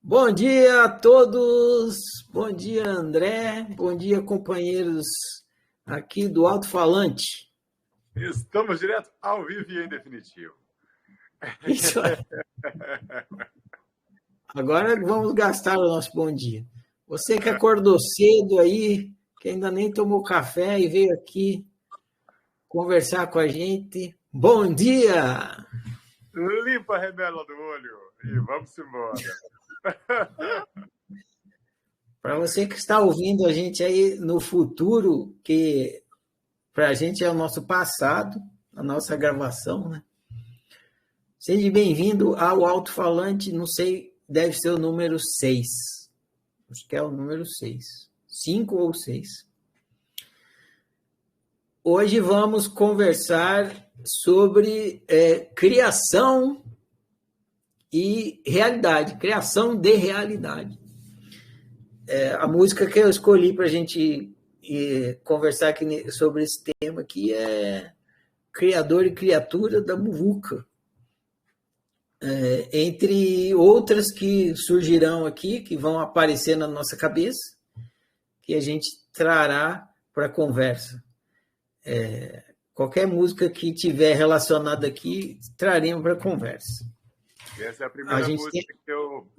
Bom dia a todos, bom dia André, bom dia companheiros aqui do Alto-Falante. Estamos direto ao vivo e em definitivo. Isso aí. Agora vamos gastar o nosso bom dia. Você que acordou cedo aí, que ainda nem tomou café e veio aqui conversar com a gente, bom dia! Limpa a remela do olho e vamos embora. Para você que está ouvindo a gente aí no futuro, que para a gente é o nosso passado, a nossa gravação, né? Seja bem-vindo ao Alto-Falante, não sei, deve ser o número 6. Acho que é o número 6. 5 ou 6. Hoje vamos conversar sobre criação e realidade, criação de realidade. A música que eu escolhi para a gente conversar aqui sobre esse tema aqui é Criador e Criatura da Muvuca. Entre outras que surgirão aqui, que vão aparecer na nossa cabeça, que a gente trará para a conversa. Qualquer música que tiver relacionada aqui, traremos para a conversa. Essa é a primeira música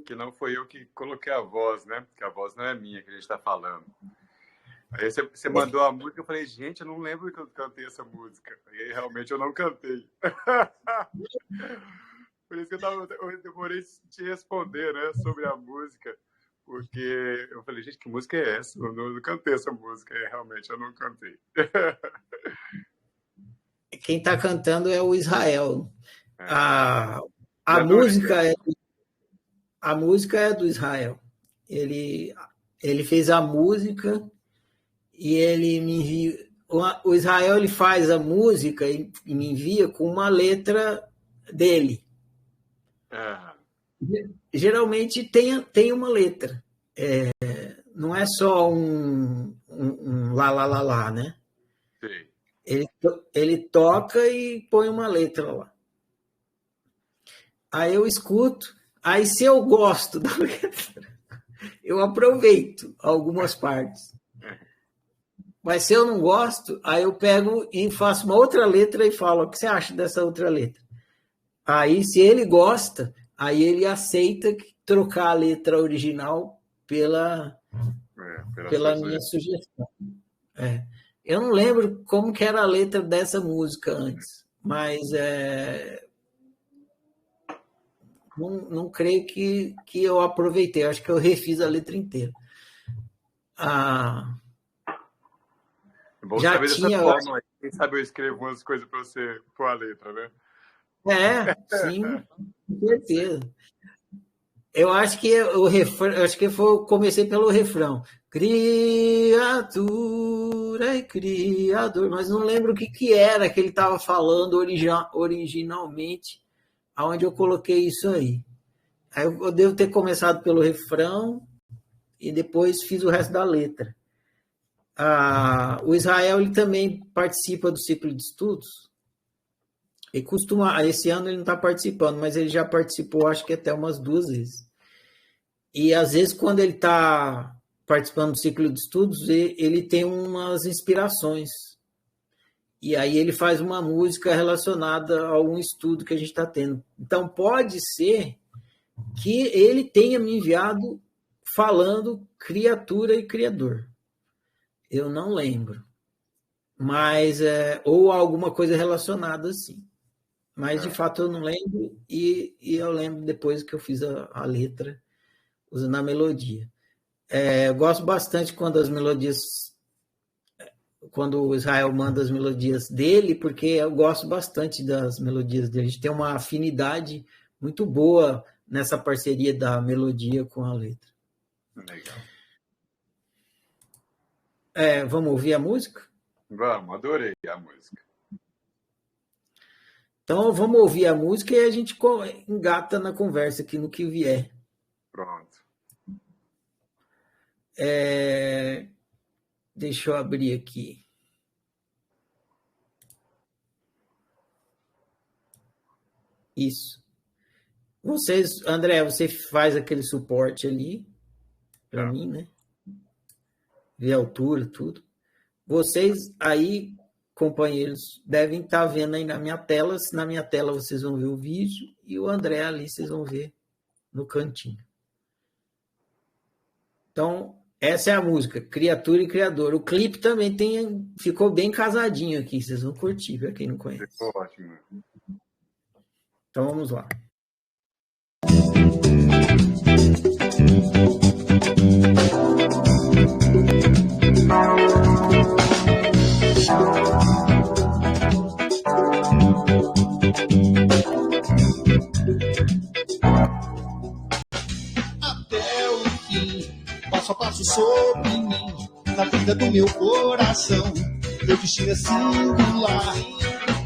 que não foi eu que coloquei a voz, né? Porque a voz não é minha que a gente está falando. Aí você mandou a música, eu falei, gente, eu não lembro que eu cantei essa música. E aí, realmente eu não cantei. Por isso que eu demorei te responder, né, sobre a música, porque eu falei, gente, que música é essa? Eu não cantei essa música, e realmente eu não cantei. Quem está cantando é o Israel. A música é do Israel. Ele fez a música e ele me envia. O Israel ele faz a música e me envia com uma letra dele. Geralmente tem uma letra. Não é só um lá, lá, lá, lá, né? Sim. Ele toca e põe uma letra lá. Aí eu escuto, aí se eu gosto da letra, eu aproveito algumas partes. Mas se eu não gosto, aí eu pego e faço uma outra letra e falo, o que você acha dessa outra letra? Aí, se ele gosta, aí ele aceita trocar a letra original pela minha sugestão. Eu não lembro como que era a letra dessa música antes, mas não creio que eu aproveitei. Acho que eu refiz a letra inteira. Bom Já saber tinha. Dessa forma, quem sabe eu escrevo umas coisas para você pôr a letra, né? Sim, com certeza. Eu acho que comecei pelo refrão. Criatura e criador, mas não lembro o que era que ele estava falando originalmente, aonde eu coloquei isso aí. Aí eu devo ter começado pelo refrão e depois fiz o resto da letra. O Israel ele também participa do ciclo de estudos. Ele esse ano ele não está participando, mas ele já participou, acho que até umas 2 vezes. E às vezes, quando ele está participando do ciclo de estudos, ele tem umas inspirações. E aí ele faz uma música relacionada a algum estudo que a gente está tendo. Então, pode ser que ele tenha me enviado falando criatura e criador. Eu não lembro. Mas, ou alguma coisa relacionada assim. Mas, de fato, eu não lembro. E eu lembro depois que eu fiz a letra usando a melodia. Eu gosto bastante quando o Israel manda as melodias dele, porque eu gosto bastante das melodias dele. A gente tem uma afinidade muito boa nessa parceria da melodia com a letra. Legal. Vamos ouvir a música? Vamos, adorei a música. Então, vamos ouvir a música e a gente engata na conversa aqui no que vier. Pronto. Deixa eu abrir aqui. Isso. Vocês, André, você faz aquele suporte ali para mim, né? Ver a altura, tudo. Vocês aí, companheiros, devem estar vendo aí na minha tela. Na minha tela vocês vão ver o vídeo e o André ali vocês vão ver no cantinho. Então, essa é a música, Criatura e Criador. O clipe também ficou bem casadinho aqui, vocês vão curtir, para quem não conhece. Ficou ótimo. Então, vamos lá. Até o fim, passo a passo sobre mim, na vida do meu coração, meu destino é singular.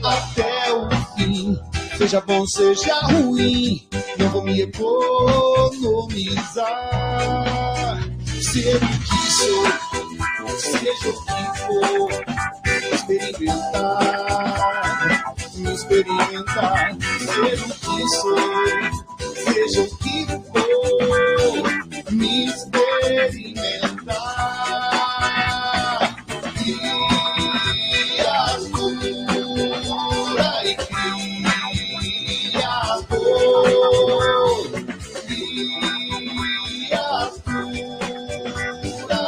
Até o fim, seja bom, seja ruim, não vou me economizar. Ser o que sou, seja o que for, experimentar, me experimentar. Ser o que sou, seja o que for, me experimentar. Criatura e Criador, criatura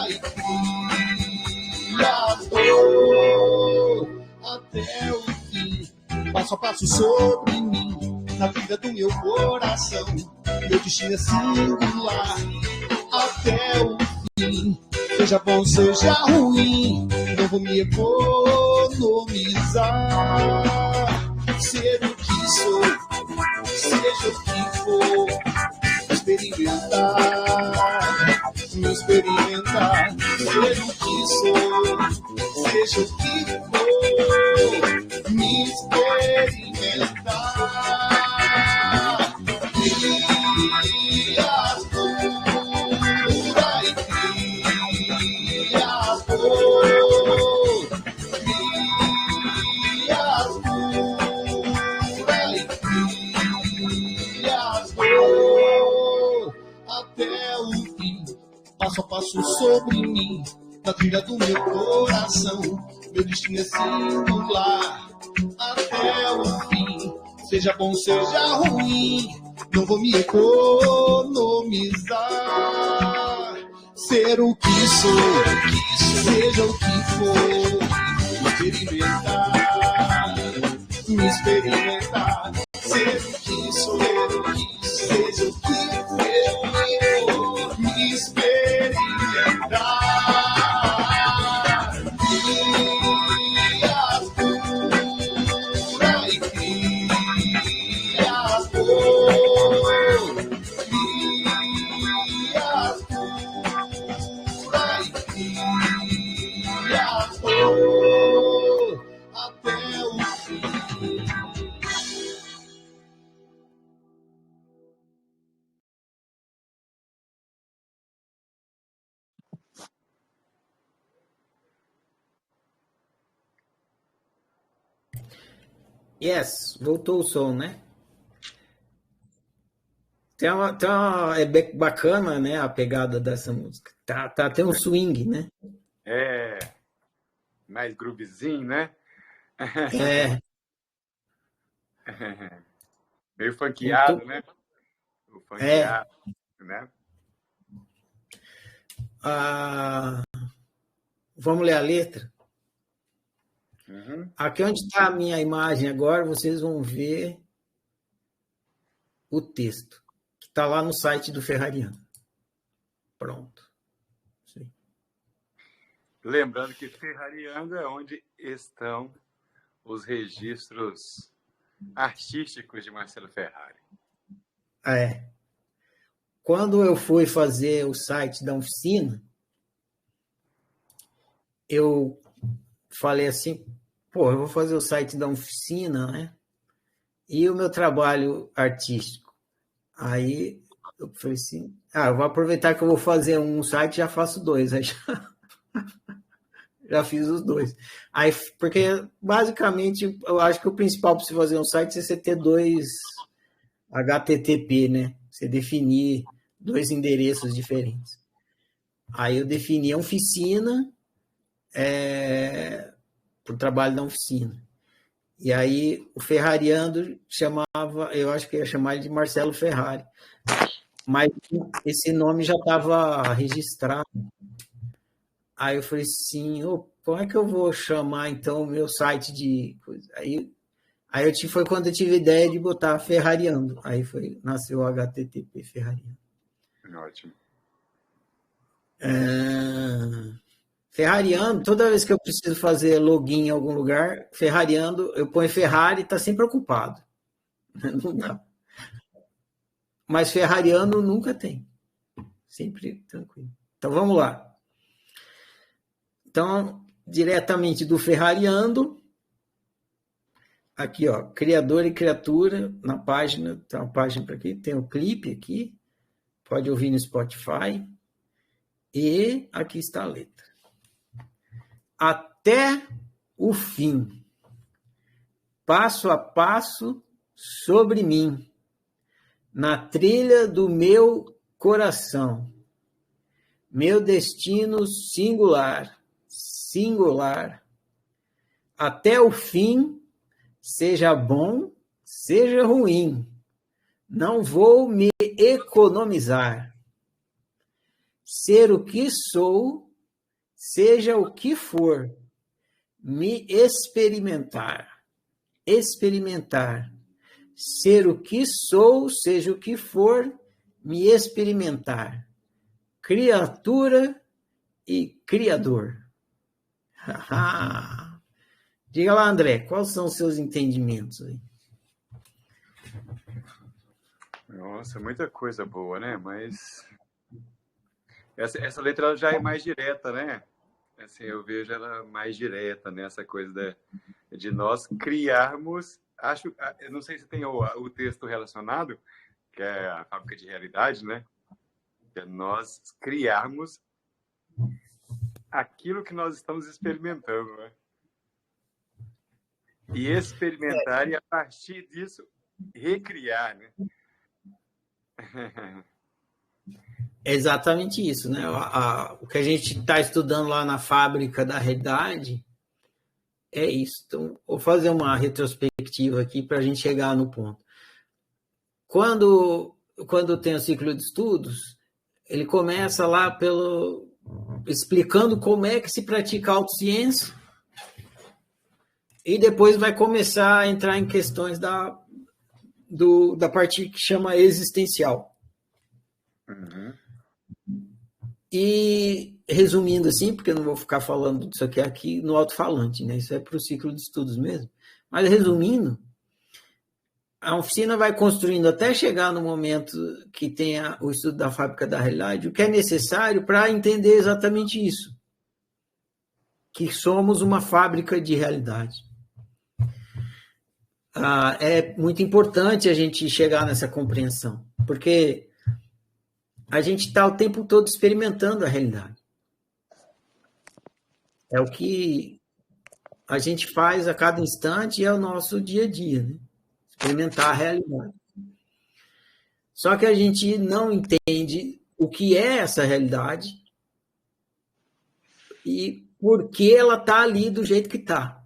e Criador, até o fim, passo a passo sobre mim, na vida do meu coração, meu destino é singular. Até o fim, seja bom, seja ruim, não vou me economizar. Ser o que sou, seja o que for, experimentar, me experimentar. Ser o que sou, seja o que for, me experimentar. Criatura e Criador, criatura e Criador, até o fim, passo a passo sobre mim, na trilha do meu coração, meu destino é singular. Até o fim, seja bom, seja ruim, não vou me economizar. Ser o que sou, seja o que for, experimentar, me experimentar. Ser o que sou, seja o que for, me experimentar. Criatura e Criador, criatura e Criador, até o fim. Yes, voltou o som, né? É bacana, né, a pegada dessa música. Tem um swing, né? É, mais groovezinho, né? É. Meio funkeado, né? O funkeado, né? Vamos ler a letra? Uhum. Aqui onde está a minha imagem agora, vocês vão ver o texto, que está lá no site do Ferrariano. Pronto. Sim. Lembrando que Ferrariano é onde estão os registros artísticos de Marcelo Ferrari. É. Quando eu fui fazer o site da oficina, eu falei assim, eu vou fazer o site da oficina, né? E o meu trabalho artístico. Aí eu falei assim, eu vou aproveitar que eu vou fazer um site e já faço dois. Aí já fiz os dois. Aí, porque, basicamente, eu acho que o principal para você fazer um site é você ter dois HTTP, né? Você definir 2 endereços diferentes. Aí eu defini a oficina para o trabalho da oficina. E aí o Ferrariando chamava, eu acho que ia chamar ele de Marcelo Ferrari. Mas esse nome já estava registrado. Aí eu falei assim, como é que eu vou chamar, então, o meu site de coisa? Aí foi quando eu tive a ideia de botar Ferrariando. Aí nasceu o HTTP Ferrariando. Ótimo. Ferrariando, toda vez que eu preciso fazer login em algum lugar, Ferrariando, eu ponho Ferrari e está sempre ocupado. Não dá. Mas Ferrariando nunca tem. Sempre tranquilo. Então, vamos lá. Então, diretamente do Ferrariando, aqui, ó, criador e criatura, na página, tem uma página para aqui, tem o clipe aqui, pode ouvir no Spotify, e aqui está a letra. Até o fim, passo a passo sobre mim, na trilha do meu coração, meu destino singular, até o fim, seja bom, seja ruim, não vou me economizar. Ser o que sou, seja o que for, me experimentar. Ser o que sou, seja o que for, me experimentar. Criatura e criador. Diga lá, André, quais são os seus entendimentos aí? Nossa, muita coisa boa, né? Mas essa letra já é mais direta, né? Assim, eu vejo ela mais direta, né? Essa coisa de nós criarmos. Eu não sei se tem o texto relacionado, que é a fábrica de realidade, né? Que é nós criarmos aquilo que nós estamos experimentando, né? E experimentar e, a partir disso, recriar, né? É exatamente isso, né? O que a gente está estudando lá na fábrica da realidade é isso. Então, vou fazer uma retrospectiva aqui para a gente chegar no ponto. Quando tem o ciclo de estudos, ele começa lá explicando como é que se pratica a autociência e depois vai começar a entrar em questões da parte que chama existencial. Uhum. E, resumindo assim, porque eu não vou ficar falando disso aqui no alto-falante, né? Isso é para o ciclo de estudos mesmo. Mas, resumindo, a oficina vai construindo até chegar no momento que tenha o estudo da fábrica da realidade, o que é necessário para entender exatamente isso. Que somos uma fábrica de realidade. É muito importante a gente chegar nessa compreensão, porque a gente está o tempo todo experimentando a realidade. É o que a gente faz a cada instante e é o nosso dia a dia, né? Experimentar a realidade. Só que a gente não entende o que é essa realidade e por que ela está ali do jeito que está.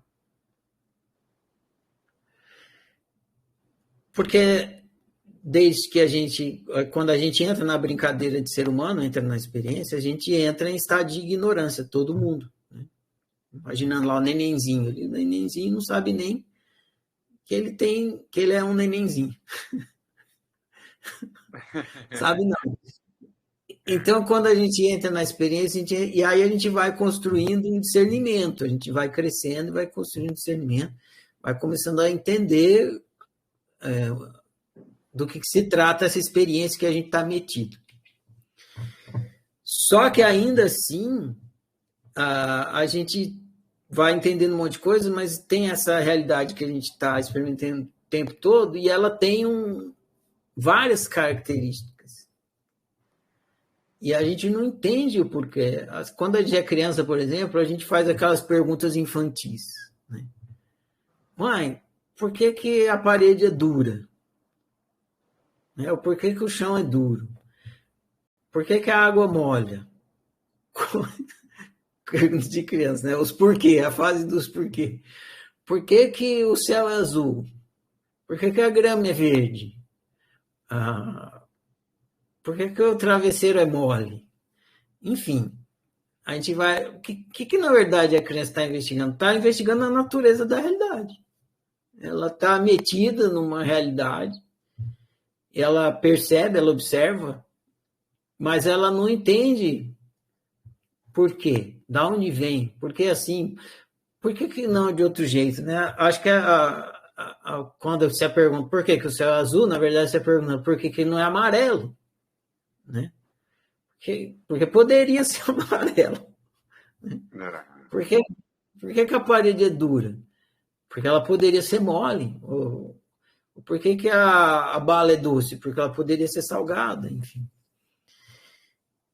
Porque desde que quando a gente entra na brincadeira de ser humano, entra na experiência, a gente entra em estado de ignorância, todo mundo. Né? Imaginando lá o nenenzinho, o nenenzinho não sabe nem que ele é um nenenzinho. Sabe não. Então, quando a gente entra na experiência, e aí a gente vai construindo um discernimento, a gente vai crescendo e vai construindo discernimento, vai começando a entender do que se trata essa experiência que a gente está metido. Só que ainda assim, a gente vai entendendo um monte de coisa, mas tem essa realidade que a gente está experimentando o tempo todo e ela tem várias características. E a gente não entende o porquê. Quando a gente é criança, por exemplo, a gente faz aquelas perguntas infantis. Né? Mãe, por que a parede é dura? né? O porquê que o chão é duro. Por que a água molha? De criança, né? Os porquê, a fase dos porquê. Por que o céu é azul? Por que a grama é verde? Por que o travesseiro é mole? Enfim, a gente vai... O que na verdade a criança está investigando? Está investigando a natureza da realidade. Ela está metida numa realidade, ela percebe, ela observa, mas ela não entende por quê, da onde vem, por que assim, por que não de outro jeito, né? Acho que quando você pergunta por que o céu é azul, na verdade você pergunta por que ele não é amarelo, né? Porque poderia ser amarelo. Né? Por que a parede é dura? Porque ela poderia ser mole. Por que a bala é doce? Porque ela poderia ser salgada, enfim.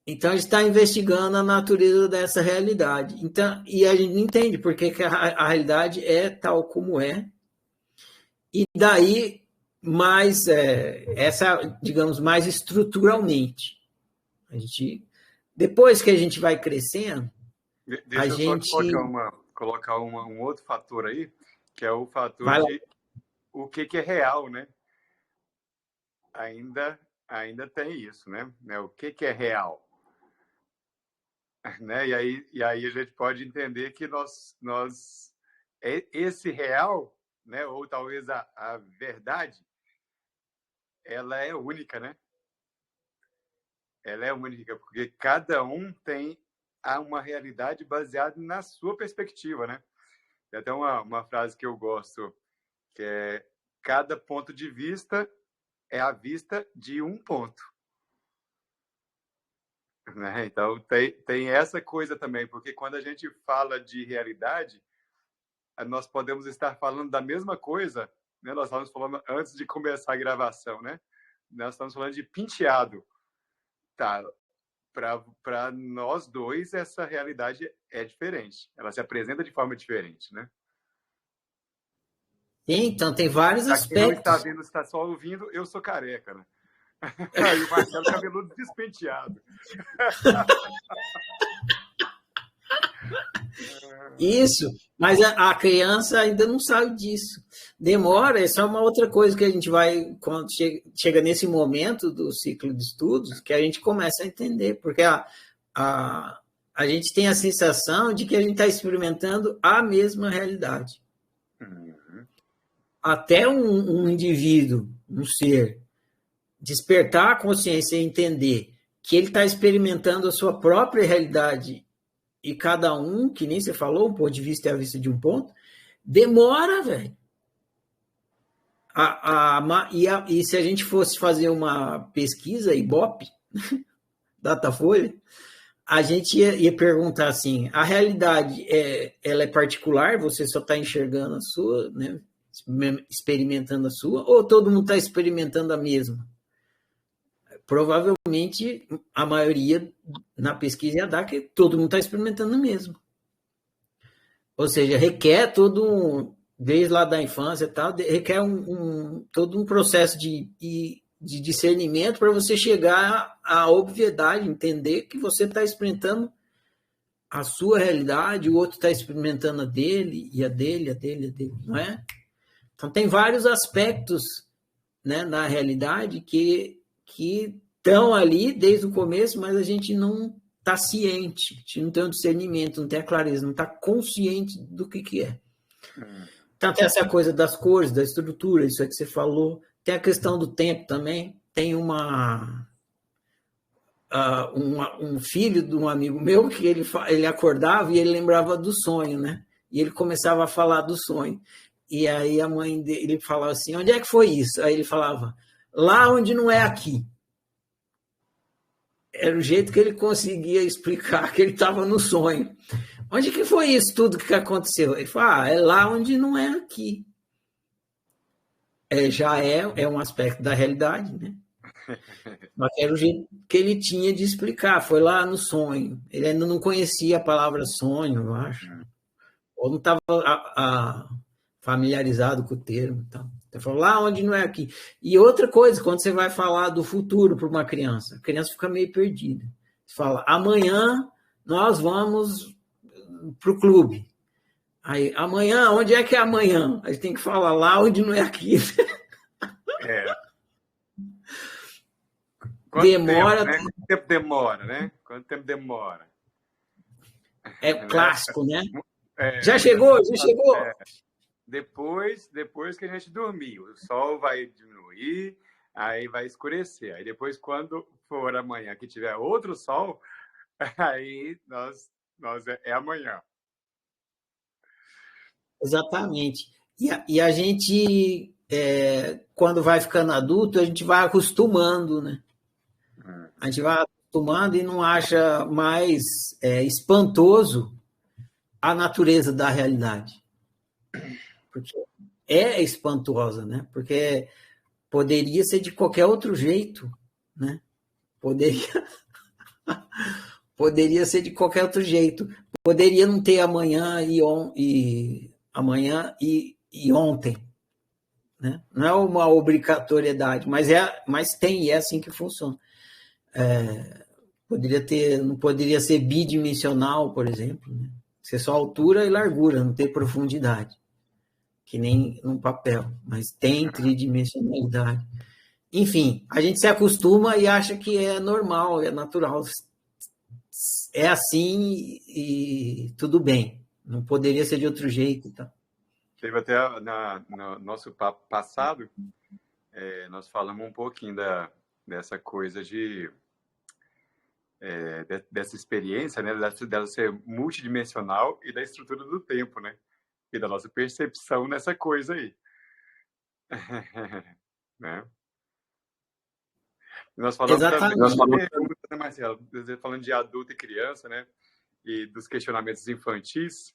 Então, a gente está investigando a natureza dessa realidade. Então, e a gente não entende por que a realidade é tal como é. E daí, mais, digamos, mais estruturalmente. Depois que a gente vai crescendo, Deixa eu só colocar um outro fator aí, que é o fator de o que é real, né? Ainda tem isso, né? O que é real? Né? E aí a gente pode entender que esse real, né? Ou talvez a verdade, ela é única, né? Ela é única porque cada um tem uma realidade baseada na sua perspectiva, né? Tem até uma frase que eu gosto, que é: cada ponto de vista é a vista de um ponto. Né? Então, tem essa coisa também, porque quando a gente fala de realidade, nós podemos estar falando da mesma coisa, né? Nós estávamos falando antes de começar a gravação, né? Nós estamos falando de penteado. Tá, para nós dois, essa realidade é diferente. Ela se apresenta de forma diferente, né? Sim, então tem vários aspectos. Quem não está vendo, está só ouvindo, eu sou careca, né? E o Marcelo cabeludo despenteado. Isso, mas a criança ainda não sabe disso. Demora, é só uma outra coisa que a gente vai, quando chega nesse momento do ciclo de estudos, que a gente começa a entender, porque a gente tem a sensação de que a gente está experimentando a mesma realidade. Uhum. Até um indivíduo, um ser, despertar a consciência e entender que ele está experimentando a sua própria realidade e cada um, que nem você falou, um ponto de vista é a vista de um ponto, demora, velho. E se a gente fosse fazer uma pesquisa, Ibope, Datafolha, a gente ia perguntar assim, a realidade ela é particular, você só está enxergando a sua, né, experimentando a sua, ou todo mundo está experimentando a mesma? Provavelmente a maioria na pesquisa ia dar que todo mundo está experimentando mesmo. Ou seja, requer desde lá da infância e tal, requer todo um processo de discernimento para você chegar à obviedade, entender que você está experimentando a sua realidade, o outro está experimentando a dele, e a dele, não é? Então tem vários aspectos, né, na realidade que estão ali desde o começo, mas a gente não está ciente, a gente não tem o discernimento, não tem a clareza, não está consciente do que é. Então tem essa coisa das cores, da estrutura, isso é que você falou, tem a questão do tempo também, tem um filho de um amigo meu que ele acordava e ele lembrava do sonho, né? E ele começava a falar do sonho. E aí a mãe dele falava assim, onde é que foi isso? Aí ele falava, lá onde não é aqui. Era o jeito que ele conseguia explicar que ele estava no sonho. Onde que foi isso tudo que aconteceu? Ele falou, é lá onde não é aqui. Já é um aspecto da realidade, né? Mas era o jeito que ele tinha de explicar, foi lá no sonho. Ele ainda não conhecia a palavra sonho, eu acho. Ou não estava familiarizado com o termo. Então, você fala, lá onde não é aqui. E outra coisa, quando você vai falar do futuro para uma criança, a criança fica meio perdida. Você fala, amanhã nós vamos para o clube. Aí, amanhã, onde é que é amanhã? A gente tem que falar lá onde não é aqui. Demora. Tempo, né? Quanto tempo demora, né? Quanto tempo demora? É clássico, né? Já chegou? Já chegou? Depois que a gente dormir, o sol vai diminuir, aí vai escurecer. Aí depois, quando for amanhã que tiver outro sol, aí é amanhã. Exatamente. E a gente, quando vai ficando adulto, a gente vai acostumando, né? A gente vai acostumando e não acha mais espantoso a natureza da realidade. Porque é espantosa, né? Porque poderia ser de qualquer outro jeito, né? Poderia ser de qualquer outro jeito. Poderia não ter amanhã e ontem, né? Não é uma obrigatoriedade, mas tem, e é assim que funciona. Não poderia ser bidimensional, por exemplo, né? Ser só altura e largura, não ter profundidade, que nem no papel, mas tem tridimensionalidade. Enfim, a gente se acostuma e acha que é normal, é natural. É assim e tudo bem. Não poderia ser de outro jeito. Tá? Teve até no nosso papo passado, nós falamos um pouquinho dessa coisa dessa experiência, né, dela ser multidimensional e da estrutura do tempo, né? E da nossa percepção nessa coisa aí. Né? Nós falamos também de perguntas, né, Marcelo? Falando de adulto e criança, né? E dos questionamentos infantis.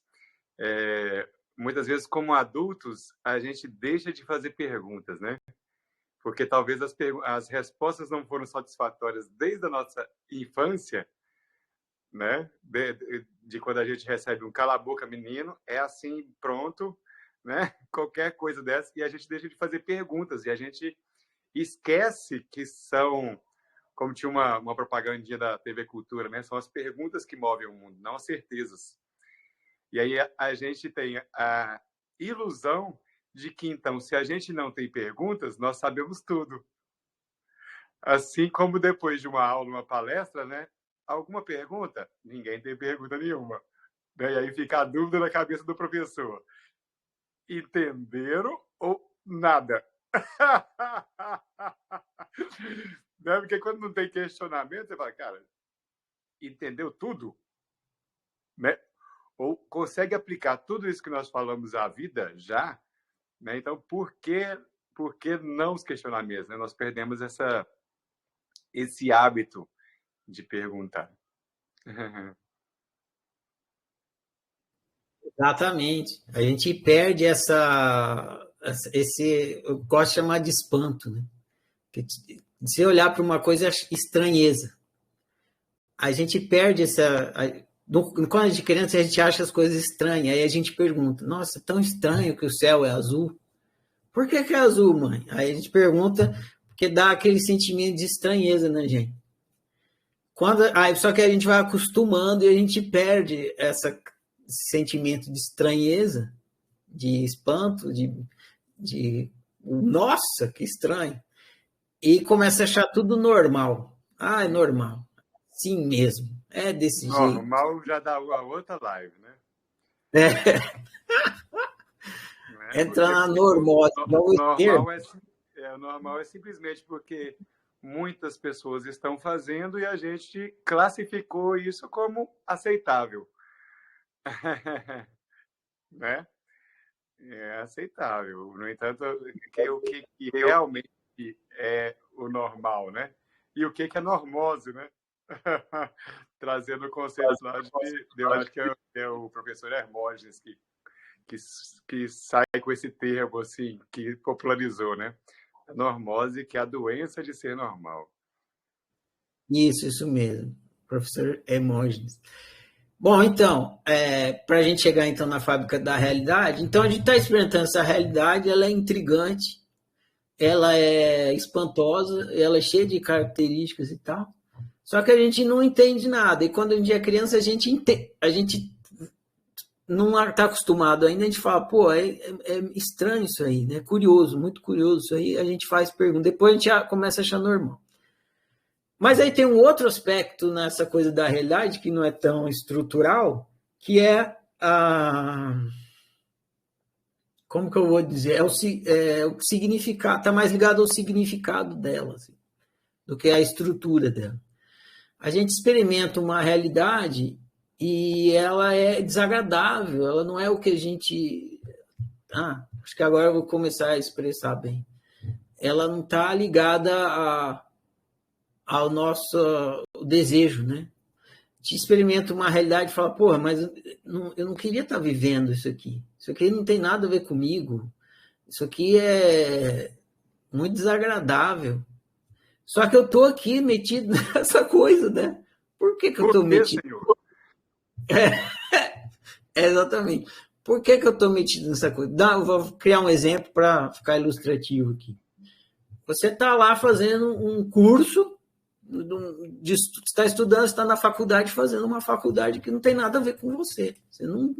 Muitas vezes, como adultos, a gente deixa de fazer perguntas, né? Porque talvez as respostas não foram satisfatórias desde a nossa infância, né? De quando a gente recebe um cala a boca, menino, é assim, pronto, né? Qualquer coisa dessa, e a gente deixa de fazer perguntas, e a gente esquece que são, como tinha uma propagandinha da TV Cultura, né? São as perguntas que movem o mundo, não as certezas. E aí a gente tem a ilusão de que, então, se a gente não tem perguntas, nós sabemos tudo. Assim como depois de uma aula, uma palestra, né? Alguma pergunta? Ninguém tem pergunta nenhuma. E aí fica a dúvida na cabeça do professor. Entenderam ou nada? Né? Porque quando não tem questionamento, você fala, cara, entendeu tudo? Né? Ou consegue aplicar tudo isso que nós falamos à vida já? Né? Então, por que não os questionamentos? Né? Nós perdemos esse hábito de perguntar. Exatamente. A gente perde eu gosto de chamar de espanto, né? Se olhar para uma coisa é estranheza. A gente perde quando a gente é criança, a gente acha as coisas estranhas. Aí a gente pergunta, nossa, é tão estranho que o céu é azul. Por que é azul, mãe? Aí a gente pergunta, porque dá aquele sentimento de estranheza na gente. Só que a gente vai acostumando e a gente perde esse sentimento de estranheza, de espanto, nossa, que estranho. E começa a achar tudo normal. É normal. Sim mesmo. É desse jeito. Normal já dá a outra live, né? Entra na normose. Normal é simplesmente porque muitas pessoas estão fazendo e a gente classificou isso como aceitável. Né? É aceitável. No entanto, o que realmente é o normal, né? E o que é normose, né? Trazendo o conceito lá eu acho que é o professor Hermógenes que sai com esse termo assim, que popularizou, né? A normose, que é a doença de ser normal. Isso mesmo. Professor Hermógenes. Bom, então, para a gente chegar então na fábrica da realidade, então a gente está experimentando essa realidade, ela é intrigante, ela é espantosa, ela é cheia de características e tal, só que a gente não entende nada, e quando a gente é criança, a gente não está acostumado ainda, a gente fala, pô, é estranho isso aí, né? Curioso, muito curioso isso aí, a gente faz pergunta, depois a gente começa a achar normal. Mas aí tem um outro aspecto nessa coisa da realidade, que não é tão estrutural, que é como que eu vou dizer? É o significado, está mais ligado ao significado dela, assim, do que à estrutura dela. A gente experimenta uma realidade e ela é desagradável, ela não é o que a gente... acho que agora eu vou começar a expressar bem. Ela não está ligada ao nosso desejo, né? Te experimenta uma realidade e fala, porra, mas eu não queria estar vivendo isso aqui. Isso aqui não tem nada a ver comigo. Isso aqui é muito desagradável. Só que eu estou aqui metido nessa coisa, né? Por que eu estou metido? Senhor? Exatamente. Por que eu estou metido nessa coisa? Eu vou criar um exemplo para ficar ilustrativo aqui. Você está lá fazendo um curso, está estudando, está na faculdade, fazendo uma faculdade que não tem nada a ver com você. Você não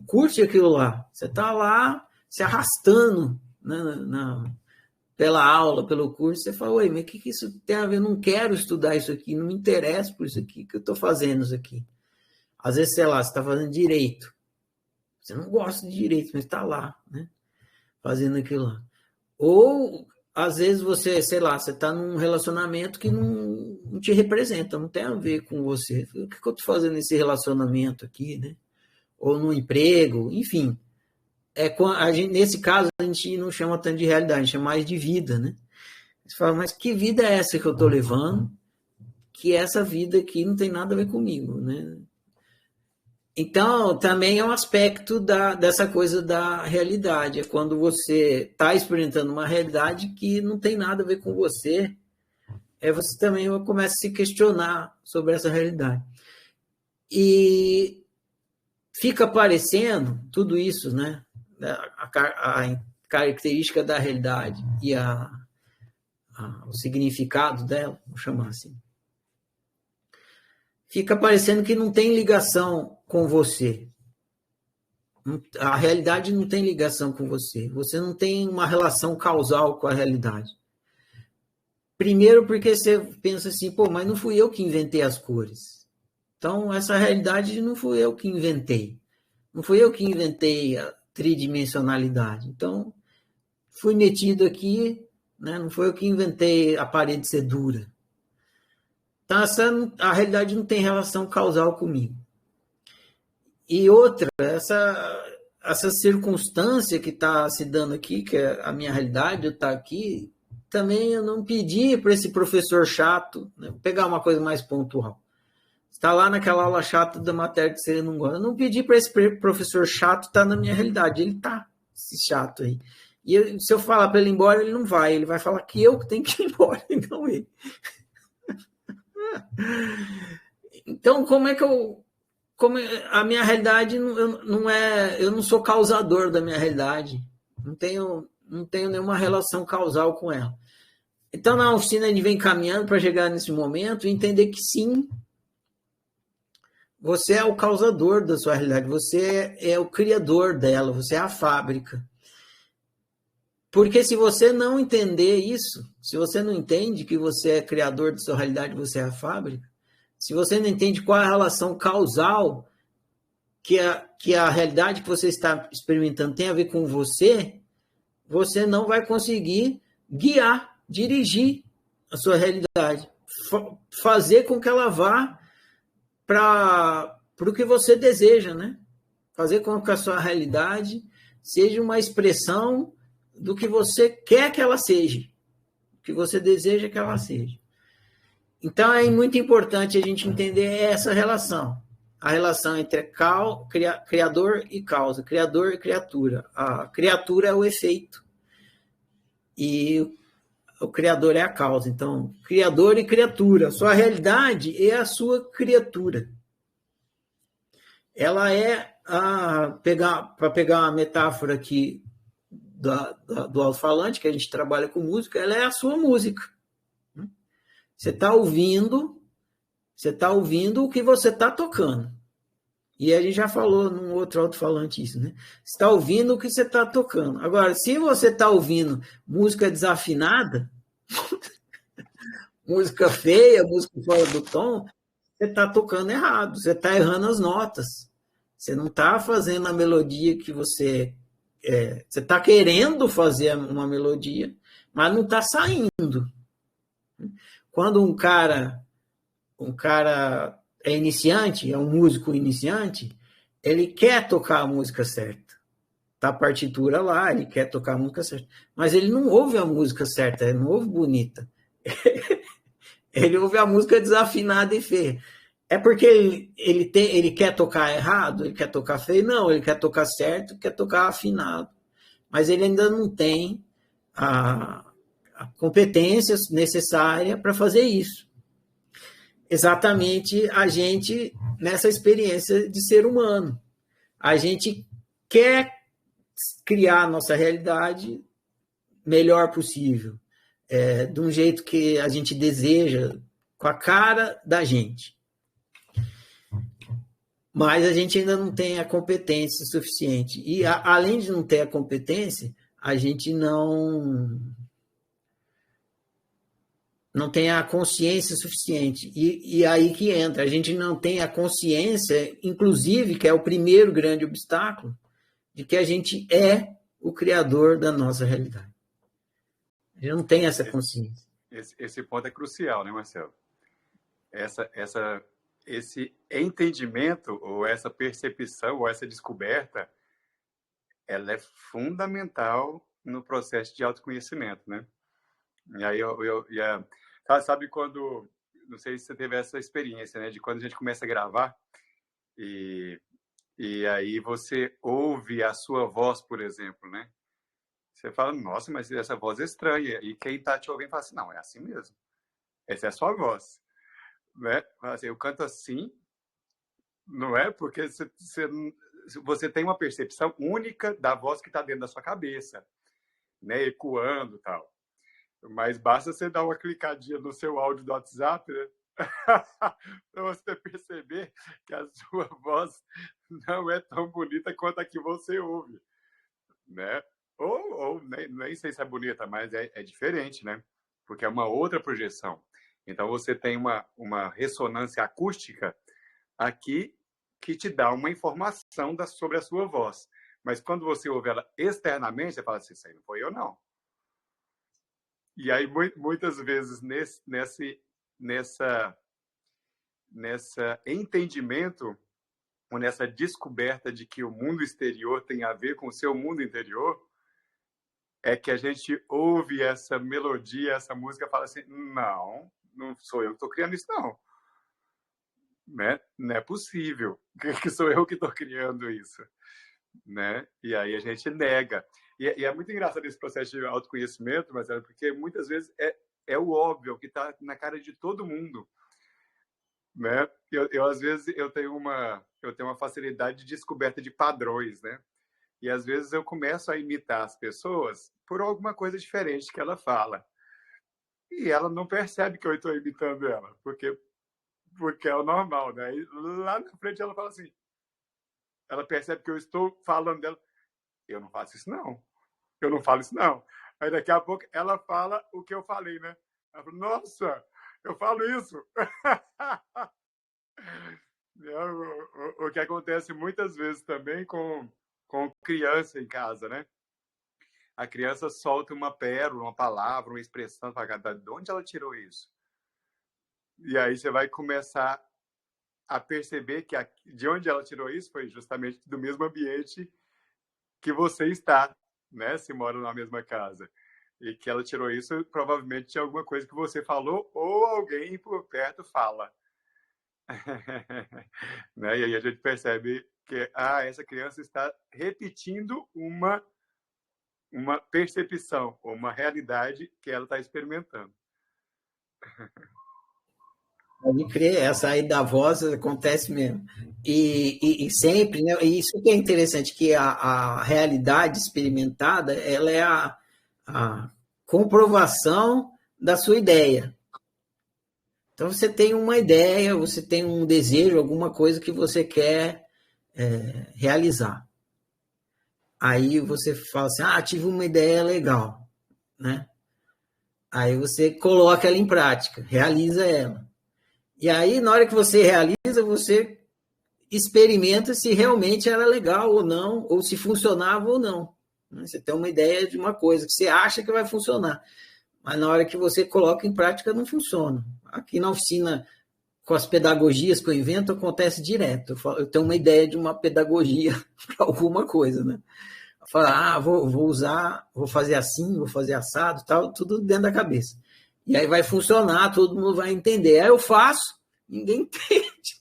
curte aquilo lá. Você está lá se arrastando, né, pela aula, pelo curso. Você fala, mas o que isso tem a ver? Eu não quero estudar isso aqui, não me interessa por isso aqui, que eu estou fazendo isso aqui. Às vezes, sei lá, você está fazendo direito. Você não gosta de direito, mas está lá, né, fazendo aquilo lá. Ou... às vezes você, sei lá, você está num relacionamento que não te representa, não tem a ver com você. O que eu estou fazendo nesse relacionamento aqui, né? Ou no emprego, enfim. Nesse caso, a gente não chama tanto de realidade, a gente chama mais de vida, né? Você fala, mas que vida é essa que eu estou levando? Que essa vida aqui não tem nada a ver comigo, né? Então, também é um aspecto dessa coisa da realidade. É quando você está experimentando uma realidade que não tem nada a ver com você, você também começa a se questionar sobre essa realidade. E fica aparecendo tudo isso, né? A característica da realidade e o significado dela, vou chamar assim. Fica parecendo que não tem ligação com você. A realidade não tem ligação com você. Você não tem uma relação causal com a realidade. Primeiro porque você pensa assim, mas não fui eu que inventei as cores. Então, essa realidade não fui eu que inventei. Não fui eu que inventei a tridimensionalidade. Então, fui metido aqui, né? Não foi eu que inventei a parede ser dura. Então, a realidade não tem relação causal comigo. E outra, essa circunstância que está se dando aqui, que é a minha realidade, eu estar aqui, também eu não pedi para esse professor chato, né, vou pegar uma coisa mais pontual. Está lá naquela aula chata da matéria que você não gosta. Eu não pedi para esse professor chato estar na minha realidade, ele está, esse chato aí. E se eu falar para ele ir embora, ele não vai. Ele vai falar que eu que tenho que ir embora, e não ele. Então, a minha realidade eu não sou causador da minha realidade, não tenho nenhuma relação causal com ela. Então, na oficina, a gente vem caminhando para chegar nesse momento e entender que sim, você é o causador da sua realidade, você é o criador dela, você é a fábrica. Porque se você não entender isso, se você não entende que você é criador da sua realidade, você é a fábrica, se você não entende qual é a relação causal que a realidade que você está experimentando tem a ver com você, você não vai conseguir guiar, dirigir a sua realidade, fazer com que ela vá para o que você deseja, né? Fazer com que a sua realidade seja uma expressão do que você quer que ela seja, do que você deseja que ela seja. Então, é muito importante a gente entender essa relação. A relação entre criador e causa, criador e criatura. A criatura é o efeito e o criador é a causa. Então, criador e criatura. A sua realidade é a sua criatura. ela é, para pegar uma metáfora aqui do alto-falante, que a gente trabalha com música, ela é a sua música. Você está ouvindo o que você está tocando. E a gente já falou num outro alto-falante isso, né? Você está ouvindo o que você está tocando. Agora, se você está ouvindo música desafinada, música feia, música fora do tom, você está tocando errado, você está errando as notas. Você não está fazendo a melodia que você... você está querendo fazer uma melodia, mas não está saindo. Quando um cara é iniciante, é um músico iniciante, ele quer tocar a música certa. Tá a partitura lá, ele quer tocar a música certa. Mas ele não ouve a música certa, ele não ouve bonita. Ele ouve a música desafinada e feia. É porque ele quer tocar errado, ele quer tocar feio? Não, ele quer tocar certo, quer tocar afinado. Mas ele ainda não tem a competência necessária para fazer isso. Exatamente a gente nessa experiência de ser humano. A gente quer criar a nossa realidade melhor possível, de um jeito que a gente deseja, com a cara da gente. Mas a gente ainda não tem a competência suficiente. E, além de não ter a competência, a gente não tem a consciência suficiente. E aí que entra. A gente não tem a consciência, inclusive, que é o primeiro grande obstáculo, de que a gente é o criador da nossa realidade. A gente não tem essa consciência. Esse ponto é crucial, né, Marcelo? Esse entendimento, ou essa percepção, ou essa descoberta, ela é fundamental no processo de autoconhecimento, né? E aí, sabe quando... Não sei se você teve essa experiência, né? De quando a gente começa a gravar e aí você ouve a sua voz, por exemplo, né? Você fala, nossa, mas essa voz é estranha. E quem está te ouvindo fala assim, não, é assim mesmo. Essa é a sua voz. Né? Assim, eu canto assim, não é? Porque você tem uma percepção única da voz que está dentro da sua cabeça, né? Ecoando e tal. Mas basta você dar uma clicadinha no seu áudio do WhatsApp, né? Para você perceber que a sua voz não é tão bonita quanto a que você ouve, né? Ou nem sei se é bonita, mas é diferente, né? Porque é uma outra projeção. Então, você tem uma ressonância acústica aqui que te dá uma informação sobre a sua voz. Mas quando você ouve ela externamente, você fala assim, isso aí não foi eu, não. E aí, muitas vezes, nesse entendimento, ou nessa descoberta de que o mundo exterior tem a ver com o seu mundo interior, é que a gente ouve essa melodia, essa música, e fala assim, não sou eu que estou criando isso, não. Né? Não é possível que sou eu que estou criando isso. Né? E aí a gente nega. E é muito engraçado esse processo de autoconhecimento, mas porque muitas vezes é o óbvio que está na cara de todo mundo. Né? Às vezes eu tenho uma facilidade de descoberta de padrões, né? E às vezes eu começo a imitar as pessoas por alguma coisa diferente que ela fala. E ela não percebe que eu estou imitando ela, porque é o normal, né? E lá na frente ela fala assim, ela percebe que eu estou falando dela, eu não faço isso não, eu não falo isso não. Aí daqui a pouco ela fala o que eu falei, né? Ela fala, nossa, eu falo isso. O que acontece muitas vezes também com criança em casa, né? A criança solta uma pérola, uma palavra, uma expressão, de onde ela tirou isso? E aí você vai começar a perceber que de onde ela tirou isso foi justamente do mesmo ambiente que você está, né? Se mora na mesma casa. E que ela tirou isso provavelmente de alguma coisa que você falou ou alguém por perto fala. Né? E aí a gente percebe que essa criança está repetindo uma percepção, uma realidade que ela está experimentando. Pode crer, essa aí da voz acontece mesmo. E sempre, né? E isso que é interessante, que a realidade experimentada, ela é a comprovação da sua ideia. Então, você tem uma ideia, você tem um desejo, alguma coisa que você quer realizar. Aí você fala assim, tive uma ideia legal, né? Aí você coloca ela em prática, realiza ela. E aí, na hora que você realiza, você experimenta se realmente era legal ou não, ou se funcionava ou não. Você tem uma ideia de uma coisa que você acha que vai funcionar, mas na hora que você coloca em prática, não funciona. Aqui na oficina, com as pedagogias que eu invento, acontece direto. Eu tenho uma ideia de uma pedagogia para alguma coisa, né? Eu falo, vou usar, vou fazer assim, vou fazer assado, tal, tudo dentro da cabeça. E aí vai funcionar, todo mundo vai entender. Aí eu faço, ninguém entende.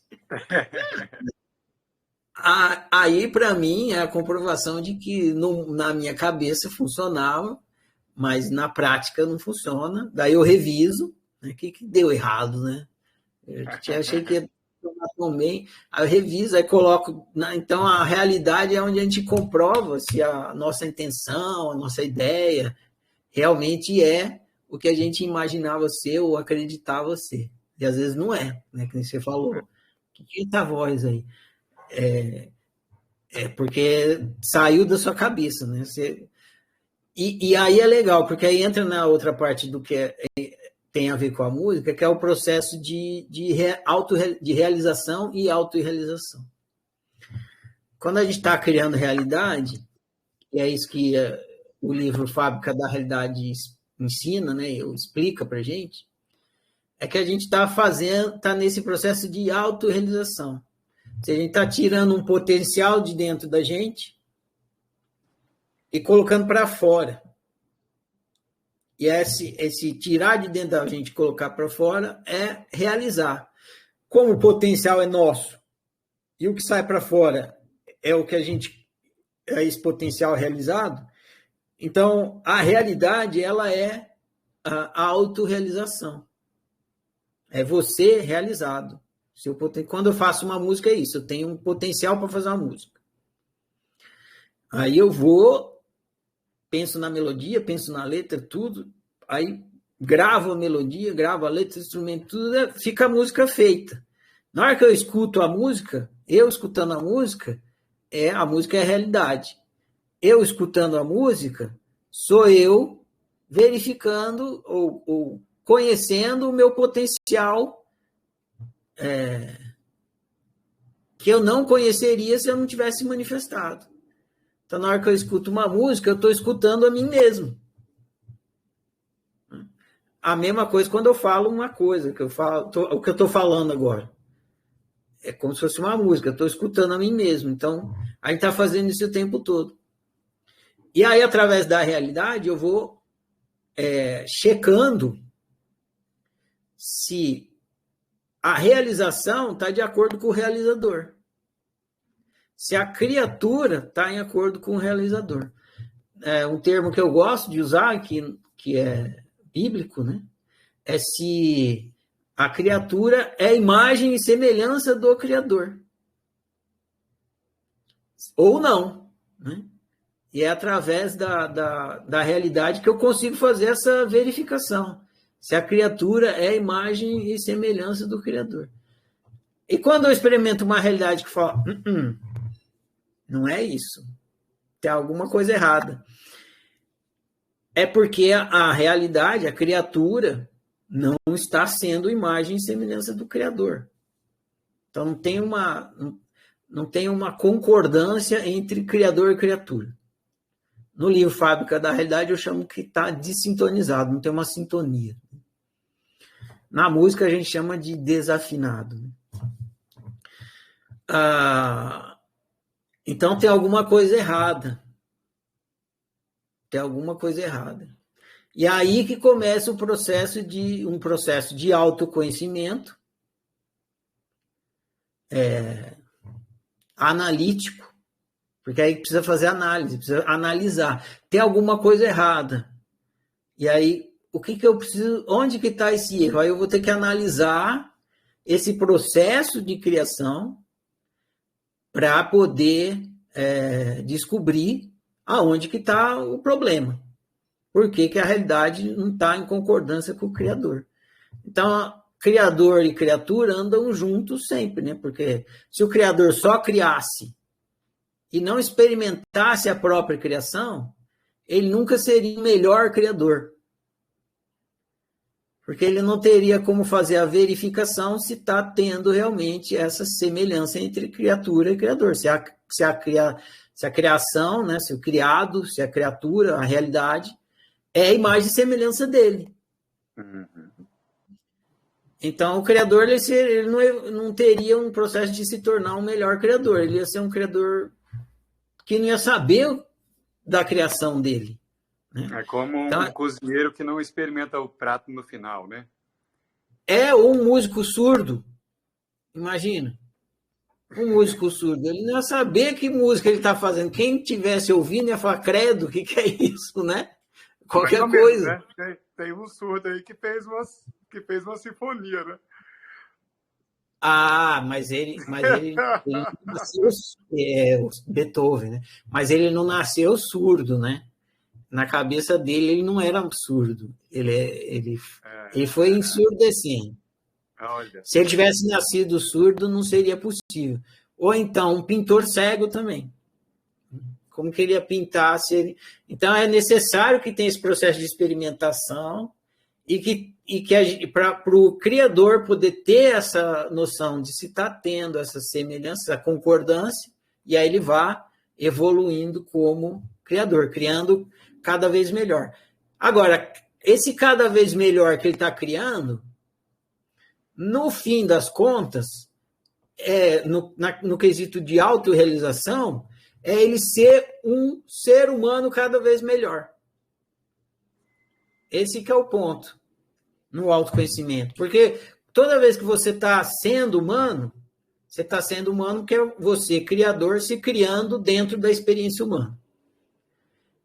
Aí, para mim, é a comprovação de que na minha cabeça funcionava, mas na prática não funciona. Daí eu reviso, né? O que deu errado, né? Eu achei que ia tomar bem, aí eu reviso, aí coloco. Então, a realidade é onde a gente comprova se a nossa intenção, a nossa ideia realmente é o que a gente imaginava ser ou acreditava ser. E às vezes não é, né? Que você falou. Que tá a voz aí? Porque saiu da sua cabeça, né? E aí é legal, porque aí entra na outra parte do que tem a ver com a música, que é o processo de realização e autorrealização. Quando a gente está criando realidade, e é isso que o livro Fábrica da Realidade ensina, né? Explica para a gente, é que a gente está nesse processo de autorrealização. A gente está tirando um potencial de dentro da gente e colocando para fora. E esse tirar de dentro da gente e colocar para fora é realizar. Como o potencial é nosso e o que sai para fora é o que é esse potencial realizado, então a realidade ela é a autorrealização. É você realizado. Quando eu faço uma música, é isso. Eu tenho um potencial para fazer uma música. Aí eu vou, penso na melodia, penso na letra, tudo. Aí gravo a melodia, gravo a letra, o instrumento, tudo. Fica a música feita. Na hora que eu escuto a música, eu escutando a música é a realidade. Eu escutando a música, sou eu verificando ou conhecendo o meu potencial que eu não conheceria se eu não tivesse manifestado. Então, na hora que eu escuto uma música, eu estou escutando a mim mesmo. A mesma coisa quando eu falo uma coisa, o que eu estou falando agora. É como se fosse uma música, eu estou escutando a mim mesmo. Então, a gente está fazendo isso o tempo todo. E aí, através da realidade, eu vou checando se a realização está de acordo com o realizador. Se a criatura está em acordo com o realizador. Um termo que eu gosto de usar, que é bíblico, né? É se a criatura é imagem e semelhança do Criador. Ou não. Né? E é através da realidade que eu consigo fazer essa verificação. Se a criatura é imagem e semelhança do Criador. E quando eu experimento uma realidade que fala, não é isso, tem alguma coisa errada. É porque a realidade, a criatura, não está sendo imagem e semelhança do Criador. Então não tem uma concordância entre Criador e criatura. No livro Fábrica da Realidade eu chamo que está desintonizado, não tem uma sintonia. Na música a gente chama de desafinado. Então tem alguma coisa errada. Tem alguma coisa errada. E aí que começa um processo de autoconhecimento analítico, porque aí precisa fazer análise, precisa analisar. Tem alguma coisa errada. E aí, o que eu preciso, onde que está esse erro? Aí eu vou ter que analisar esse processo de criação para poder descobrir aonde que está o problema. Por que a realidade não está em concordância com o Criador. Então, Criador e criatura andam juntos sempre, né? Porque se o Criador só criasse e não experimentasse a própria criação, ele nunca seria o melhor criador. Porque ele não teria como fazer a verificação se está tendo realmente essa semelhança entre criatura e criador. Se a criação, né, se o criado, se a criatura, a realidade, é a imagem e semelhança dele. Uhum. Então, o criador ele não teria um processo de se tornar um melhor criador. Ele ia ser um criador que não ia saber da criação dele. Né? É como um cozinheiro que não experimenta o prato no final, né? É um músico surdo. Imagina. Um músico surdo. Ele não ia saber que música ele está fazendo. Quem estivesse ouvindo ia falar, credo, o que é isso, né? Qualquer coisa. Menos, né? Tem um surdo aí que fez uma sinfonia, né? Ah, mas ele nasceu, Beethoven, né? Mas ele não nasceu surdo, né? Na cabeça dele, ele não era surdo. Ele foi ensurdecendo. Olha. Se ele tivesse nascido surdo, não seria possível. Ou então, um pintor cego também. Como que ele ia pintar? Então, é necessário que tenha esse processo de experimentação e que para o criador poder ter essa noção de se está tendo essa semelhança, essa concordância, e aí ele vá evoluindo como criador, criando cada vez melhor. Agora, esse cada vez melhor que ele está criando, no fim das contas, no quesito de autorrealização, é ele ser um ser humano cada vez melhor. Esse que é o ponto no autoconhecimento. Porque toda vez que você está sendo humano, você está sendo humano porque é você, criador, se criando dentro da experiência humana.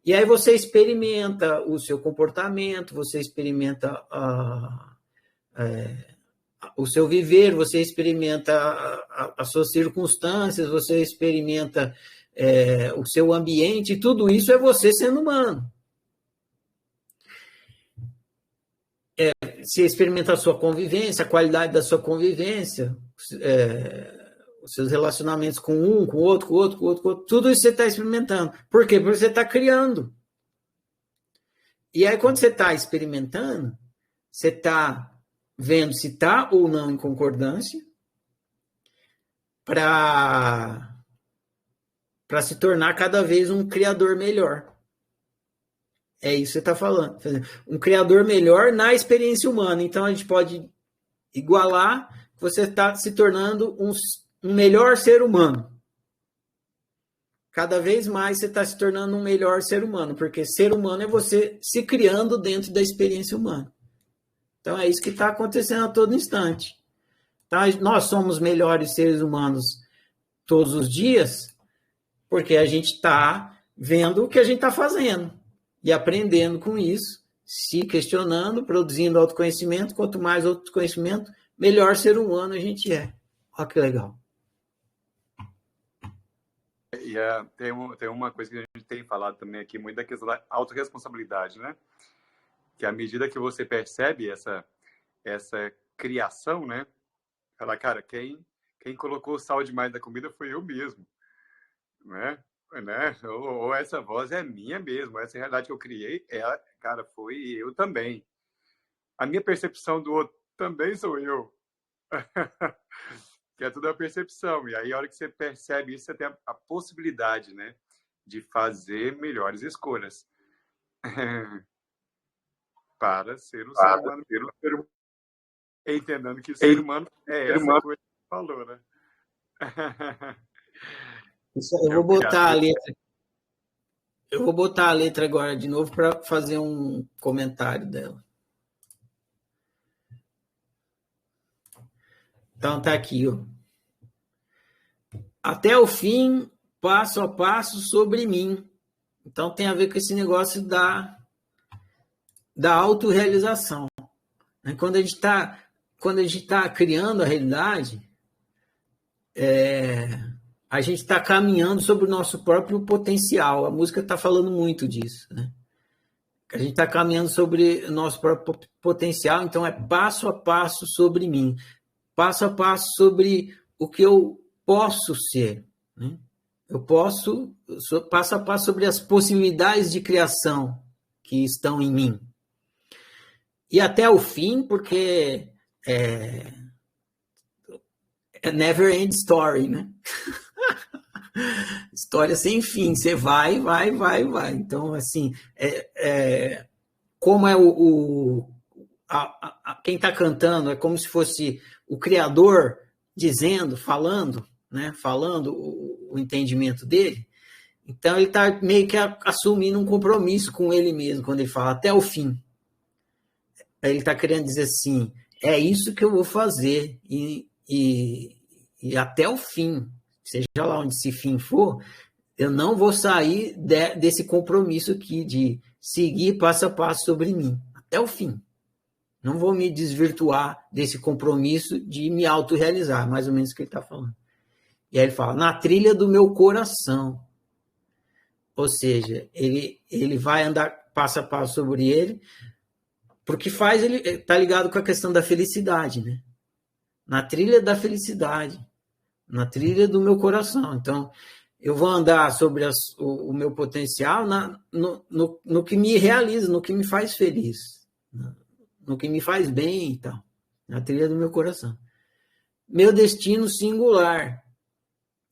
E aí você experimenta o seu comportamento, você experimenta o seu viver, você experimenta as suas circunstâncias, você experimenta o seu ambiente, e tudo isso é você sendo humano. Você experimenta a sua convivência, a qualidade da sua convivência, os seus relacionamentos com um, com o outro, tudo isso você está experimentando. Por quê? Porque você está criando. E aí, quando você está experimentando, você está vendo se está ou não em concordância para se tornar cada vez um criador melhor. É isso que você está falando. Um criador melhor na experiência humana. Então, a gente pode igualar que você está se tornando um melhor ser humano. Cada vez mais você está se tornando um melhor ser humano, porque ser humano é você se criando dentro da experiência humana. Então, é isso que está acontecendo a todo instante. Então, nós somos melhores seres humanos todos os dias, porque a gente está vendo o que a gente está fazendo e aprendendo com isso, se questionando, produzindo autoconhecimento. Quanto mais autoconhecimento, melhor ser humano a gente é. Olha que legal. E tem uma coisa que a gente tem falado também aqui, muito da questão da autorresponsabilidade, né? Que à medida que você percebe essa criação, né? Fala, cara, quem colocou sal demais na comida foi eu mesmo, né? Ou essa voz é minha mesmo, essa realidade que eu criei, cara, foi eu também. A minha percepção do outro também sou eu. Que é tudo a percepção. E aí, a hora que você percebe isso, você tem a possibilidade, né, de fazer melhores escolhas. Para ser um ser humano. Entendendo que o ser humano é essa coisa que você falou, né? Eu vou botar a letra. Eu vou botar a letra agora de novo para fazer um comentário dela. Então tá aqui, ó. Até o fim, passo a passo sobre mim. Então tem a ver com esse negócio da autorrealização. Quando a gente está quando a gente está criando a realidade, a gente está caminhando sobre o nosso próprio potencial. A música está falando muito disso, né? A gente está caminhando sobre o nosso próprio potencial, então é passo a passo sobre mim, passo a passo sobre o que eu posso ser, né? Eu posso, passo a passo sobre as possibilidades de criação que estão em mim. E até o fim, porque é never end story, né? História sem fim, você vai. Então, assim, como é quem está cantando, é como se fosse o Criador dizendo, falando, né? Falando o entendimento dele. Então, ele está meio que assumindo um compromisso com ele mesmo, quando ele fala até o fim. Ele está querendo dizer assim, é isso que eu vou fazer, e até o fim, seja lá onde esse fim for, eu não vou sair desse compromisso aqui de seguir passo a passo sobre mim, até o fim. Não vou me desvirtuar desse compromisso de me autorrealizar, mais ou menos o que ele está falando. E aí ele fala, na trilha do meu coração. Ou seja, ele vai andar passo a passo sobre ele, porque ele está ligado com a questão da felicidade, né? Na trilha da felicidade, na trilha do meu coração. Então, eu vou andar sobre o meu potencial no que me realiza, no que me faz feliz, no que me faz bem e tal, na trilha do meu coração. Meu destino singular.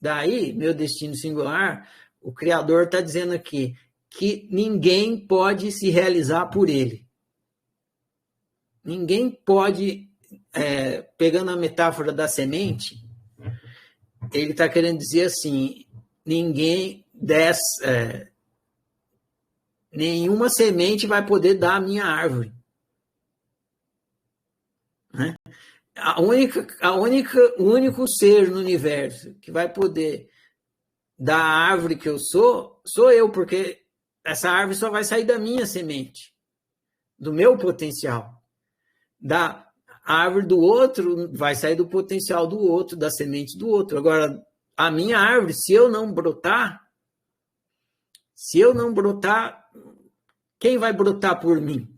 Daí, meu destino singular, o Criador está dizendo aqui que ninguém pode se realizar por ele. Ninguém pode, pegando a metáfora da semente, ele está querendo dizer assim, nenhuma semente vai poder dar a minha árvore. Né? O único ser no universo que vai poder dar a árvore que eu sou eu, porque essa árvore só vai sair da minha semente, do meu potencial. Da árvore do outro vai sair do potencial do outro, da semente do outro. Agora, a minha árvore, se eu não brotar, quem vai brotar por mim?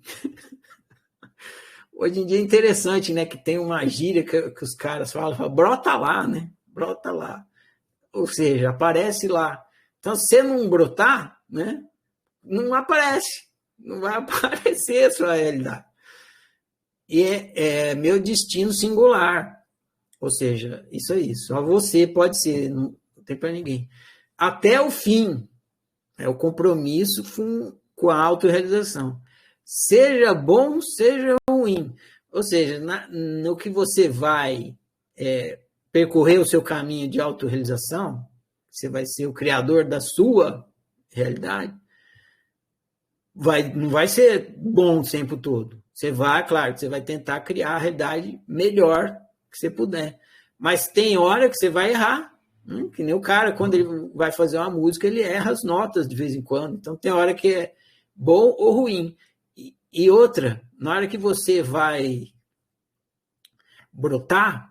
Hoje em dia é interessante, né, que tem uma gíria que os caras falam, brota lá, né? Brota lá. Ou seja, aparece lá. Então, se você não brotar, né, não aparece. Não vai aparecer a sua realidade. E é meu destino singular. Ou seja, isso aí, só você pode ser, não tem para ninguém. Até o fim, é o compromisso com a autorrealização. Seja bom, seja ruim. Ou seja, no que você vai percorrer o seu caminho de autorrealização, você vai ser o criador da sua realidade, não vai ser bom o tempo todo. Você vai tentar criar a realidade melhor que você puder. Mas tem hora que você vai errar. Que nem o cara, quando ele vai fazer uma música, ele erra as notas de vez em quando. Então tem hora que é bom ou ruim. E outra, na hora que você vai brotar,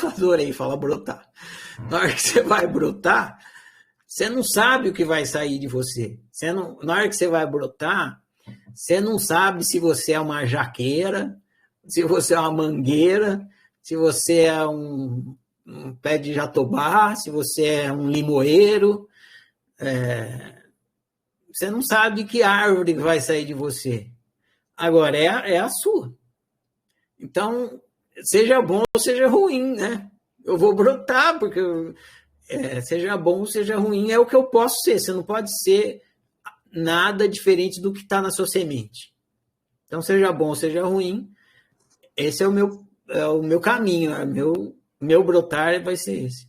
adorei falar brotar. Na hora que você vai brotar, você não sabe o que vai sair de você. Na hora que você vai brotar, você não sabe se você é uma jaqueira, se você é uma mangueira, se você é um pé de jatobá, se você é um limoeiro. Você não sabe que árvore vai sair de você. Agora, é a sua. Então, seja bom ou seja ruim, né? Eu vou brotar, porque seja bom ou seja ruim, é o que eu posso ser. Você não pode ser nada diferente do que está na sua semente. Então, seja bom ou seja ruim, esse é o meu caminho, meu brotar vai ser esse.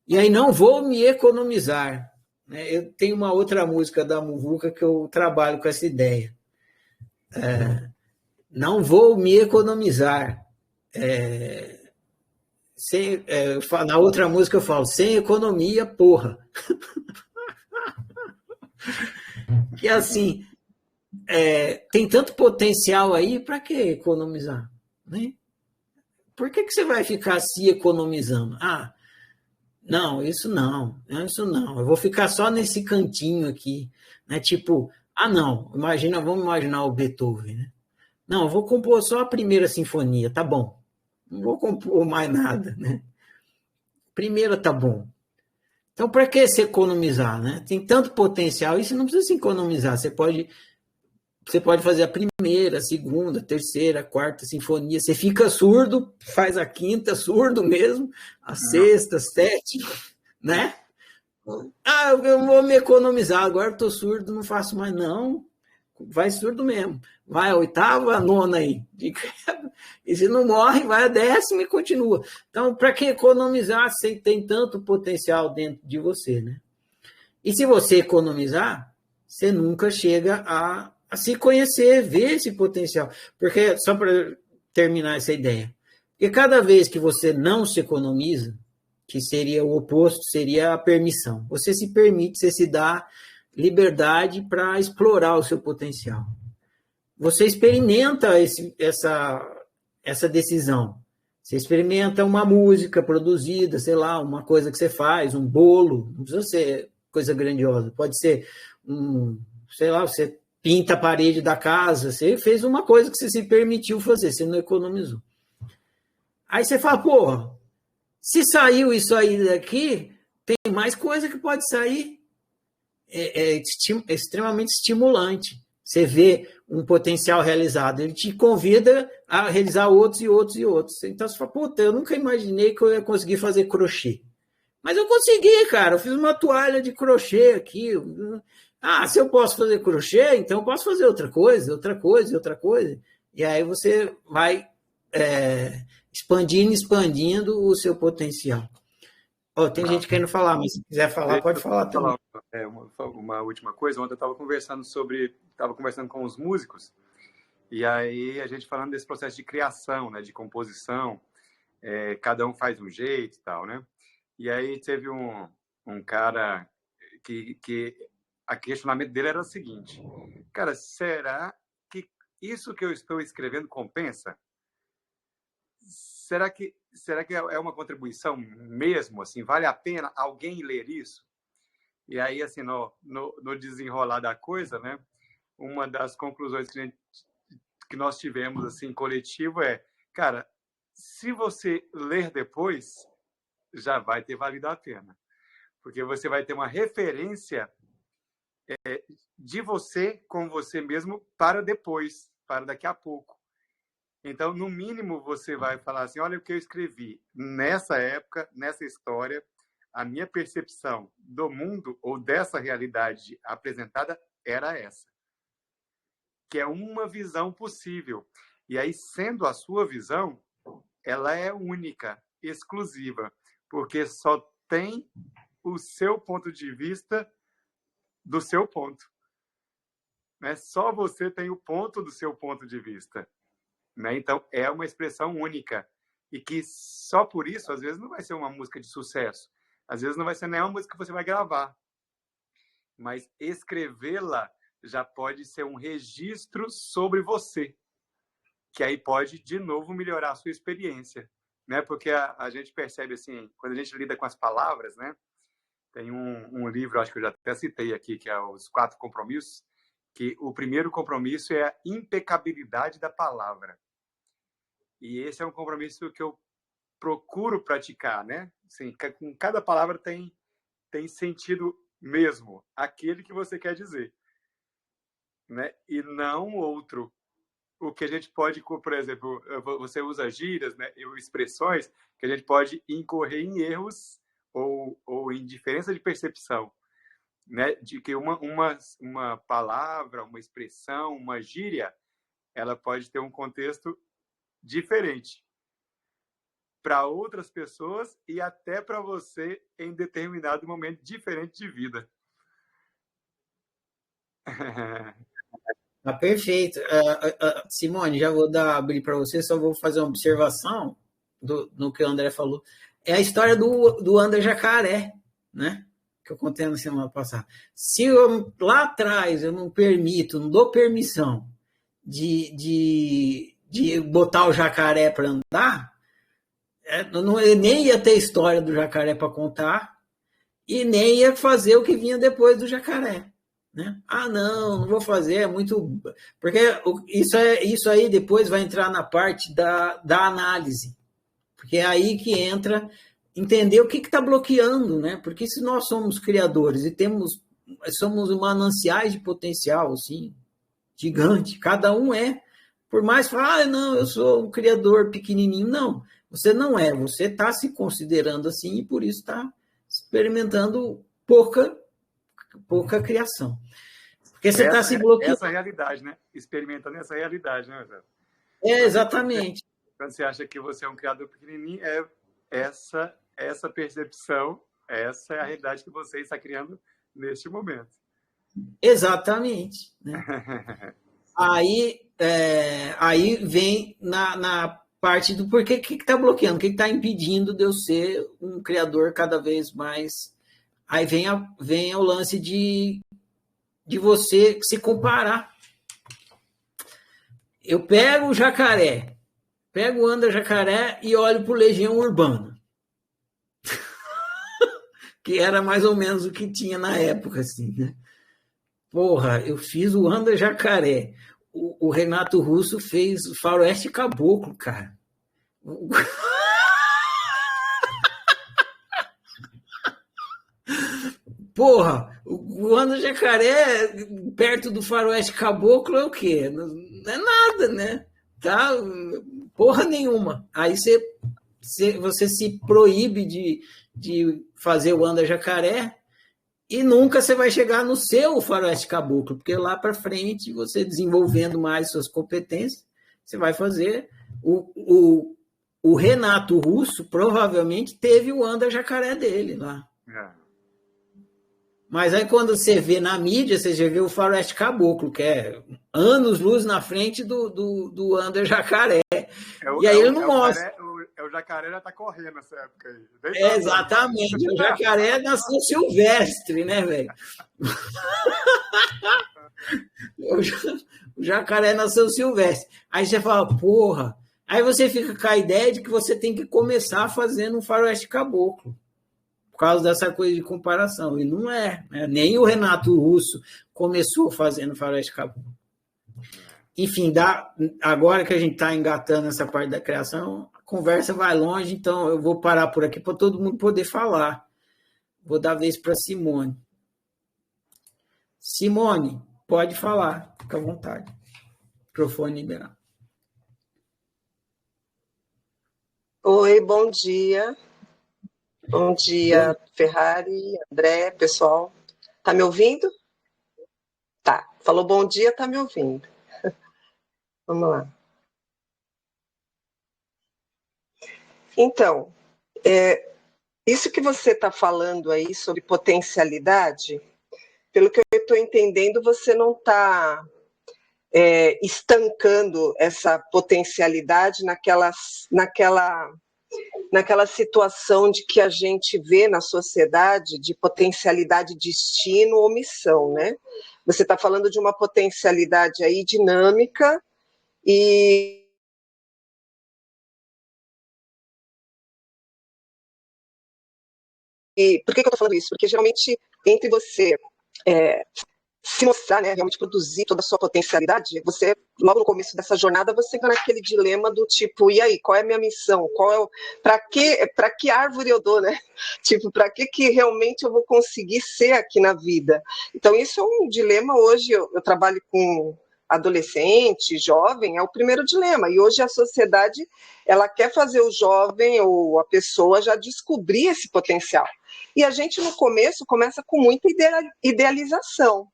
E aí, não vou me economizar. Né? Eu tenho uma outra música da Muvuca que eu trabalho com essa ideia. Não vou me economizar. Na outra música eu falo, sem economia, porra. Que assim, tem tanto potencial aí, para que economizar? Né? por que você vai ficar se economizando? Ah, não, isso não. Eu vou ficar só nesse cantinho aqui, né? Tipo, não, vamos imaginar o Beethoven, né? Não, eu vou compor só a primeira sinfonia, tá bom. Não vou compor mais nada, né? Primeira tá bom. Então, para que se economizar, né? Tem tanto potencial, e você não precisa se economizar. Você pode fazer a primeira, a segunda, a terceira, a quarta sinfonia. Você fica surdo, faz a quinta, surdo mesmo, a sexta, a sétima, né? Eu vou me economizar, agora eu estou surdo, não faço mais, não. Vai surdo mesmo. Vai a oitava, a nona aí. E se não morre, vai a 10ª e continua. Então, para que economizar se tem tanto potencial dentro de você, né? E se você economizar, você nunca chega a se conhecer, ver esse potencial. Porque, só para terminar essa ideia, porque cada vez que você não se economiza, que seria o oposto, seria a permissão. Você se permite, você se dá liberdade para explorar o seu potencial. Você experimenta essa decisão. Você experimenta uma música produzida, sei lá, uma coisa que você faz, um bolo, não precisa ser coisa grandiosa, pode ser sei lá, você pinta a parede da casa, você fez uma coisa que você se permitiu fazer, você não economizou. Aí você fala, porra, se saiu isso aí daqui, tem mais coisa que pode sair. É extremamente estimulante. Você vê um potencial realizado, ele te convida a realizar outros e outros e outros. Então você fala, puta, eu nunca imaginei que eu ia conseguir fazer crochê. Mas eu consegui, cara, eu fiz uma toalha de crochê aqui. Se eu posso fazer crochê, então eu posso fazer outra coisa. E aí você vai expandindo o seu potencial. Tem gente querendo falar, mas se quiser falar, pode falar também. Uma última coisa, ontem eu estava conversando com os músicos, e aí a gente falando desse processo de criação, né, de composição, cada um faz um jeito e tal, né? E aí teve um cara que o questionamento dele era o seguinte: cara, será que isso que eu estou escrevendo compensa? Será que é uma contribuição mesmo? Assim, vale a pena alguém ler isso? E aí, assim, no desenrolar da coisa, né, uma das conclusões que nós tivemos, assim, coletivo cara, se você ler depois, já vai ter valido a pena. Porque você vai ter uma referência de você com você mesmo para depois, para daqui a pouco. Então, no mínimo, você vai falar assim, olha o que eu escrevi. Nessa época, nessa história, a minha percepção do mundo ou dessa realidade apresentada era essa. Que é uma visão possível. E aí, sendo a sua visão, ela é única, exclusiva, porque só tem o seu ponto de vista do seu ponto. Né? Só você tem o ponto do seu ponto de vista. Né? Então, é uma expressão única. E que só por isso, às vezes, não vai ser uma música de sucesso. Às vezes, não vai ser nenhuma música que você vai gravar. Mas escrevê-la já pode ser um registro sobre você. Que aí pode, de novo, melhorar a sua experiência. Né? Porque a gente percebe, assim, quando a gente lida com as palavras, né? Tem um livro, acho que eu já até citei aqui, que é Os 4 Compromissos, que o primeiro compromisso é a impecabilidade da palavra. E esse é um compromisso que eu procuro praticar, né? Assim, com cada palavra tem sentido mesmo, aquele que você quer dizer, né? E não outro. O que a gente pode, por exemplo, você usa gírias, né? Expressões que a gente pode incorrer em erros ou em diferença de percepção. Né, de que uma palavra, uma expressão, uma gíria, ela pode ter um contexto diferente para outras pessoas e até para você em determinado momento diferente de vida. Perfeito. Simone, já vou abrir para você, só vou fazer uma observação no que o André falou. É a história do André Jacaré, né? Que eu contei na semana passada. Se lá atrás eu não dou permissão de botar o jacaré para andar, Eu nem ia ter história do jacaré para contar e nem ia fazer o que vinha depois do jacaré. Né? Ah, não vou fazer, é muito... Porque isso aí depois vai entrar na parte da análise. Porque é aí que entra entender o que está bloqueando, né? Porque se nós somos criadores e somos mananciais de potencial, assim, gigante, cada um é. Por mais que fale, não, eu sou um criador pequenininho. Não, você não é. Você está se considerando assim e por isso está experimentando pouca criação. Porque você está se bloqueando. Essa realidade, né? Experimentando essa realidade, né, Zé? Exatamente. Quando você acha que você é um criador pequenininho, essa percepção, essa é a realidade que você está criando neste momento. Exatamente. Né? Aí vem na parte do porquê que está bloqueando, o que está impedindo de eu ser um criador cada vez mais. Aí vem o lance de você se comparar. Eu pego o jacaré, pego o Anda Jacaré e olho para o Legião Urbana. Que era mais ou menos o que tinha na época, assim, né? Porra, eu fiz o Anda Jacaré. O Renato Russo fez o Faroeste Caboclo, cara. Porra, o Anda Jacaré perto do Faroeste Caboclo é o quê? Não é nada, né? Tá? Porra nenhuma. Aí você se proíbe de fazer o Anda Jacaré e nunca você vai chegar no seu Faroeste Caboclo, porque lá para frente, você desenvolvendo mais suas competências, você vai fazer. O Renato Russo provavelmente teve o Anda Jacaré dele lá. Mas aí quando você vê na mídia, você já vê o Faroeste Caboclo, que é anos-luz na frente do Anda Jacaré. E aí ele não mostra. O jacaré já está correndo nessa época aí. Exatamente. O jacaré nasceu silvestre, né, velho? O jacaré nasceu silvestre. Aí você fala, porra. Aí você fica com a ideia de que você tem que começar fazendo um Faroeste Caboclo. Por causa dessa coisa de comparação. E não é. Né? Nem o Renato Russo começou fazendo Faroeste Caboclo. Enfim, agora que a gente está engatando essa parte da criação, a conversa vai longe, então eu vou parar por aqui para todo mundo poder falar. Vou dar vez para Simone. Simone, pode falar, fica à vontade. Microfone liberado. Oi, bom dia. Bom dia, Ferrari, André, pessoal. Tá me ouvindo? Tá. Falou bom dia, tá me ouvindo. Vamos lá. Então, isso que você está falando aí sobre potencialidade, pelo que eu estou entendendo, você não está estancando essa potencialidade naquela situação de que a gente vê na sociedade de potencialidade, destino ou missão, né? Você está falando de uma potencialidade aí dinâmica e por que eu estou falando isso? Porque geralmente entre você se mostrar, né, realmente produzir toda a sua potencialidade, você, logo no começo dessa jornada, você fica naquele dilema do tipo, e aí, qual é a minha missão? Para que árvore eu dou, né? Tipo, para que realmente eu vou conseguir ser aqui na vida? Então, isso é um dilema hoje, eu trabalho com adolescente, jovem, é o primeiro dilema, e hoje a sociedade, ela quer fazer o jovem ou a pessoa já descobrir esse potencial. E a gente, no começo, começa com muita idealização.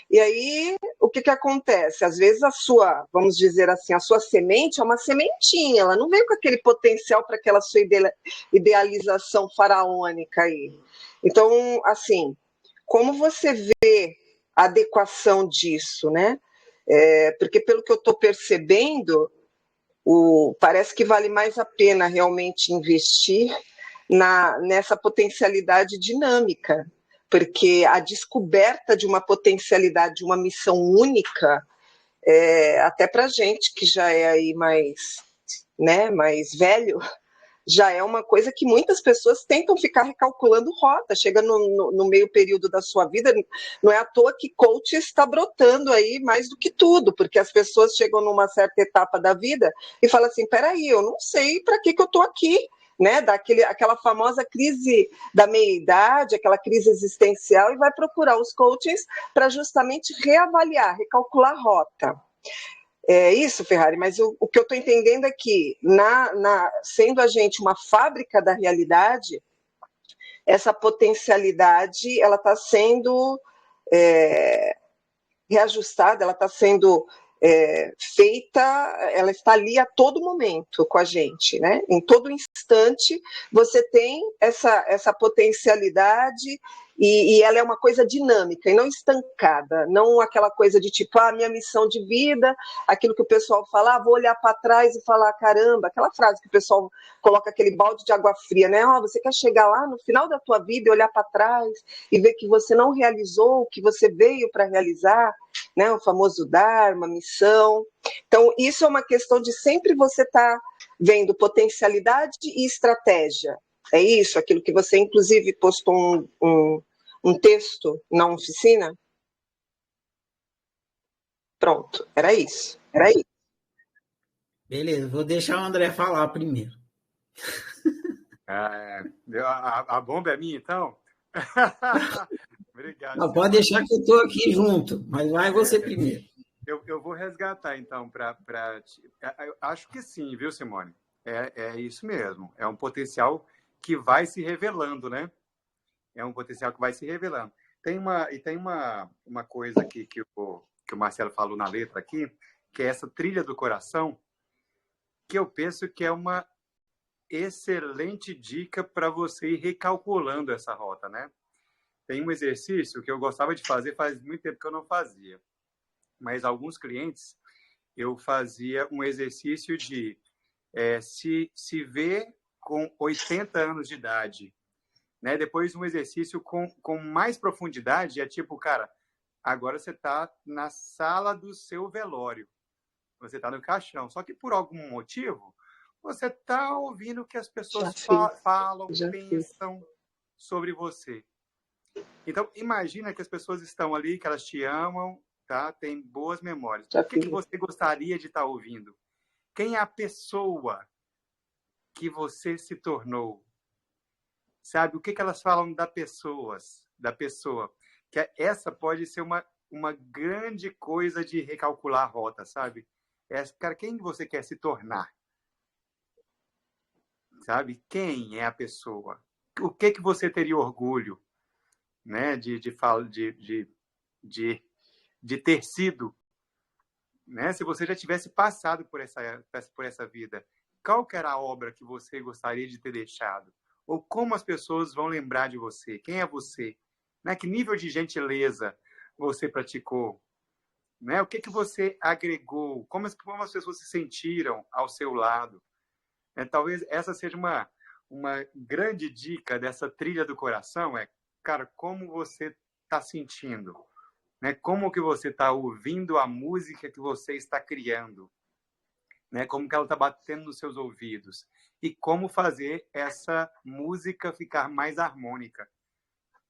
E aí, o que acontece? Às vezes vamos dizer assim, a sua semente é uma sementinha, ela não veio com aquele potencial para aquela sua idealização faraônica aí. Então, assim, como você vê a adequação disso, né? Porque pelo que eu estou percebendo, parece que vale mais a pena realmente investir nessa potencialidade dinâmica, porque a descoberta de uma potencialidade, de uma missão única, até para a gente que já é aí mais velho, já é uma coisa que muitas pessoas tentam ficar recalculando rota, chega no meio período da sua vida, não é à toa que coach está brotando aí mais do que tudo, porque as pessoas chegam numa certa etapa da vida e falam assim, peraí, eu não sei para que eu estou aqui, né? Aquela famosa crise da meia-idade, aquela crise existencial, e vai procurar os coaches para justamente reavaliar, recalcular rota. É isso, Ferrari, mas o que eu estou entendendo é que, sendo a gente uma fábrica da realidade, essa potencialidade ela está sendo reajustada, ela está sendo feita, ela está ali a todo momento com a gente, né? Em todo instante você tem essa potencialidade e ela é uma coisa dinâmica e não estancada, não aquela coisa de tipo, minha missão de vida, aquilo que o pessoal fala, vou olhar para trás e falar, caramba, aquela frase que o pessoal coloca aquele balde de água fria, né? Você quer chegar lá no final da tua vida e olhar para trás e ver que você não realizou o que você veio para realizar, né? O famoso Dharma, missão. Então, isso é uma questão de sempre você estar vendo potencialidade e estratégia. É isso, aquilo que você, inclusive, postou um texto na oficina? Pronto, era isso. Beleza, vou deixar o André falar primeiro. A bomba é minha, então? Obrigado. Não, pode deixar que eu estou aqui junto, mas vai você primeiro. Eu vou resgatar, então, acho que sim, viu, Simone? É isso mesmo. É um potencial que vai se revelando, né? É um potencial que vai se revelando. Tem uma coisa que o Marcelo falou na letra aqui, que é essa trilha do coração, que eu penso que é uma excelente dica para você ir recalculando essa rota, né? Tem um exercício que eu gostava de fazer, faz muito tempo que eu não fazia, mas alguns clientes eu fazia um exercício de se ver com 80 anos de idade, né? Depois um exercício com mais profundidade, é tipo, cara, agora você está na sala do seu velório, você está no caixão, só que por algum motivo você está ouvindo o que as pessoas falam, pensam sobre você. Então, imagina que as pessoas estão ali, que elas te amam, tá? Tem boas memórias. O que você gostaria de estar ouvindo? Quem é a pessoa que você se tornou? Sabe? O que elas falam da pessoa? Que essa pode ser uma grande coisa de recalcular a rota, sabe? Cara, quem você quer se tornar? Sabe? Quem é a pessoa? O que você teria orgulho, né? De ter sido, né? Se você já tivesse passado por essa vida, qual que era a obra que você gostaria de ter deixado? Ou como as pessoas vão lembrar de você? Quem é você? Né? Que nível de gentileza você praticou? Né? O que você agregou? Como as pessoas se sentiram ao seu lado? Talvez essa seja uma grande dica dessa trilha do coração, cara, como você está sentindo? Né? Como que você está ouvindo a música que você está criando? Né? Como que ela está batendo nos seus ouvidos? E como fazer essa música ficar mais harmônica?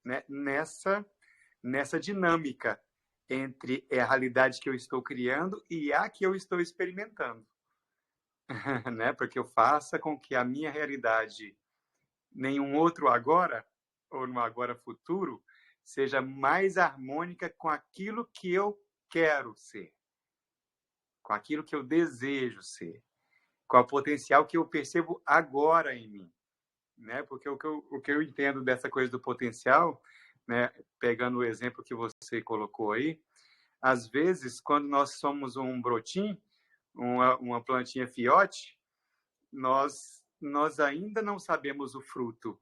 Né? Nessa dinâmica entre a realidade que eu estou criando e a que eu estou experimentando. Né? Porque eu faça com que a minha realidade, nenhum outro agora, ou no agora futuro, seja mais harmônica com aquilo que eu quero ser, com aquilo que eu desejo ser, com o potencial que eu percebo agora em mim. Né? Porque o que eu entendo dessa coisa do potencial, né? Pegando o exemplo que você colocou aí, às vezes, quando nós somos um brotinho, uma plantinha fiote, nós ainda não sabemos o fruto,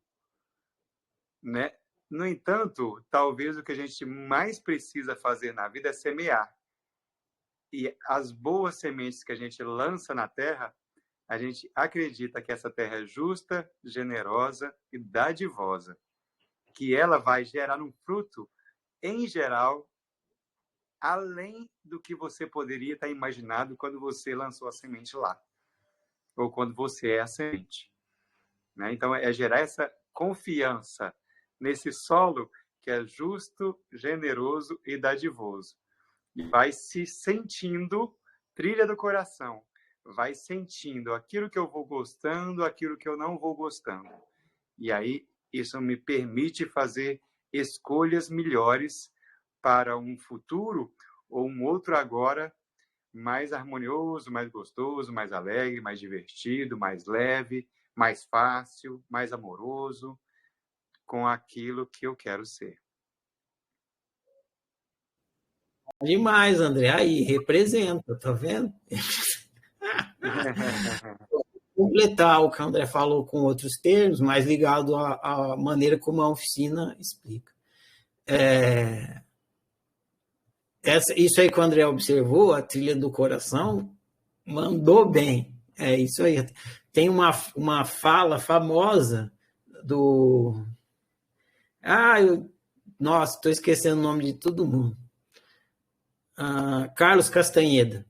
né? No entanto, talvez o que a gente mais precisa fazer na vida é semear. E as boas sementes que a gente lança na terra, a gente acredita que essa terra é justa, generosa e dadivosa, que ela vai gerar um fruto, em geral, além do que você poderia estar imaginado quando você lançou a semente lá, ou quando você é a semente. né? Então, é gerar essa confiança nesse solo que é justo, generoso e dadivoso. E vai se sentindo trilha do coração, vai sentindo aquilo que eu vou gostando, aquilo que eu não vou gostando. E aí, isso me permite fazer escolhas melhores para um futuro ou um outro agora mais harmonioso, mais gostoso, mais alegre, mais divertido, mais leve, mais fácil, mais amoroso, com aquilo que eu quero ser. Demais, André. Aí, representa, tá vendo? Completar o que o André falou com outros termos, mais ligado à maneira como a oficina explica. Isso aí que o André observou, a trilha do coração, mandou bem. É isso aí. Tem uma fala famosa do... Nossa, estou esquecendo o nome de todo mundo. Carlos Castaneda.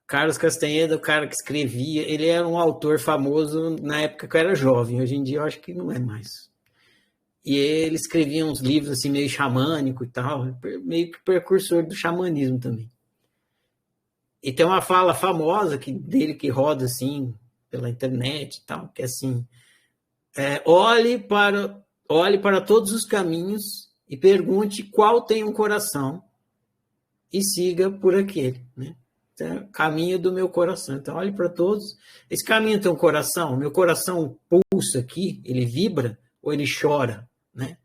Carlos Castaneda, o cara que escrevia, ele era um autor famoso na época que eu era jovem, hoje em dia eu acho que não é mais. E ele escrevia uns livros assim meio xamânico e tal, meio que precursor do xamanismo também. E tem uma fala famosa dele que roda assim pela internet e tal, que é assim, olhe para todos os caminhos e pergunte qual tem um coração e siga por aquele, né? Então, caminho do meu coração. Então, olhe para todos. Esse caminho tem um coração? Meu coração pulsa aqui, ele vibra ou ele chora, né?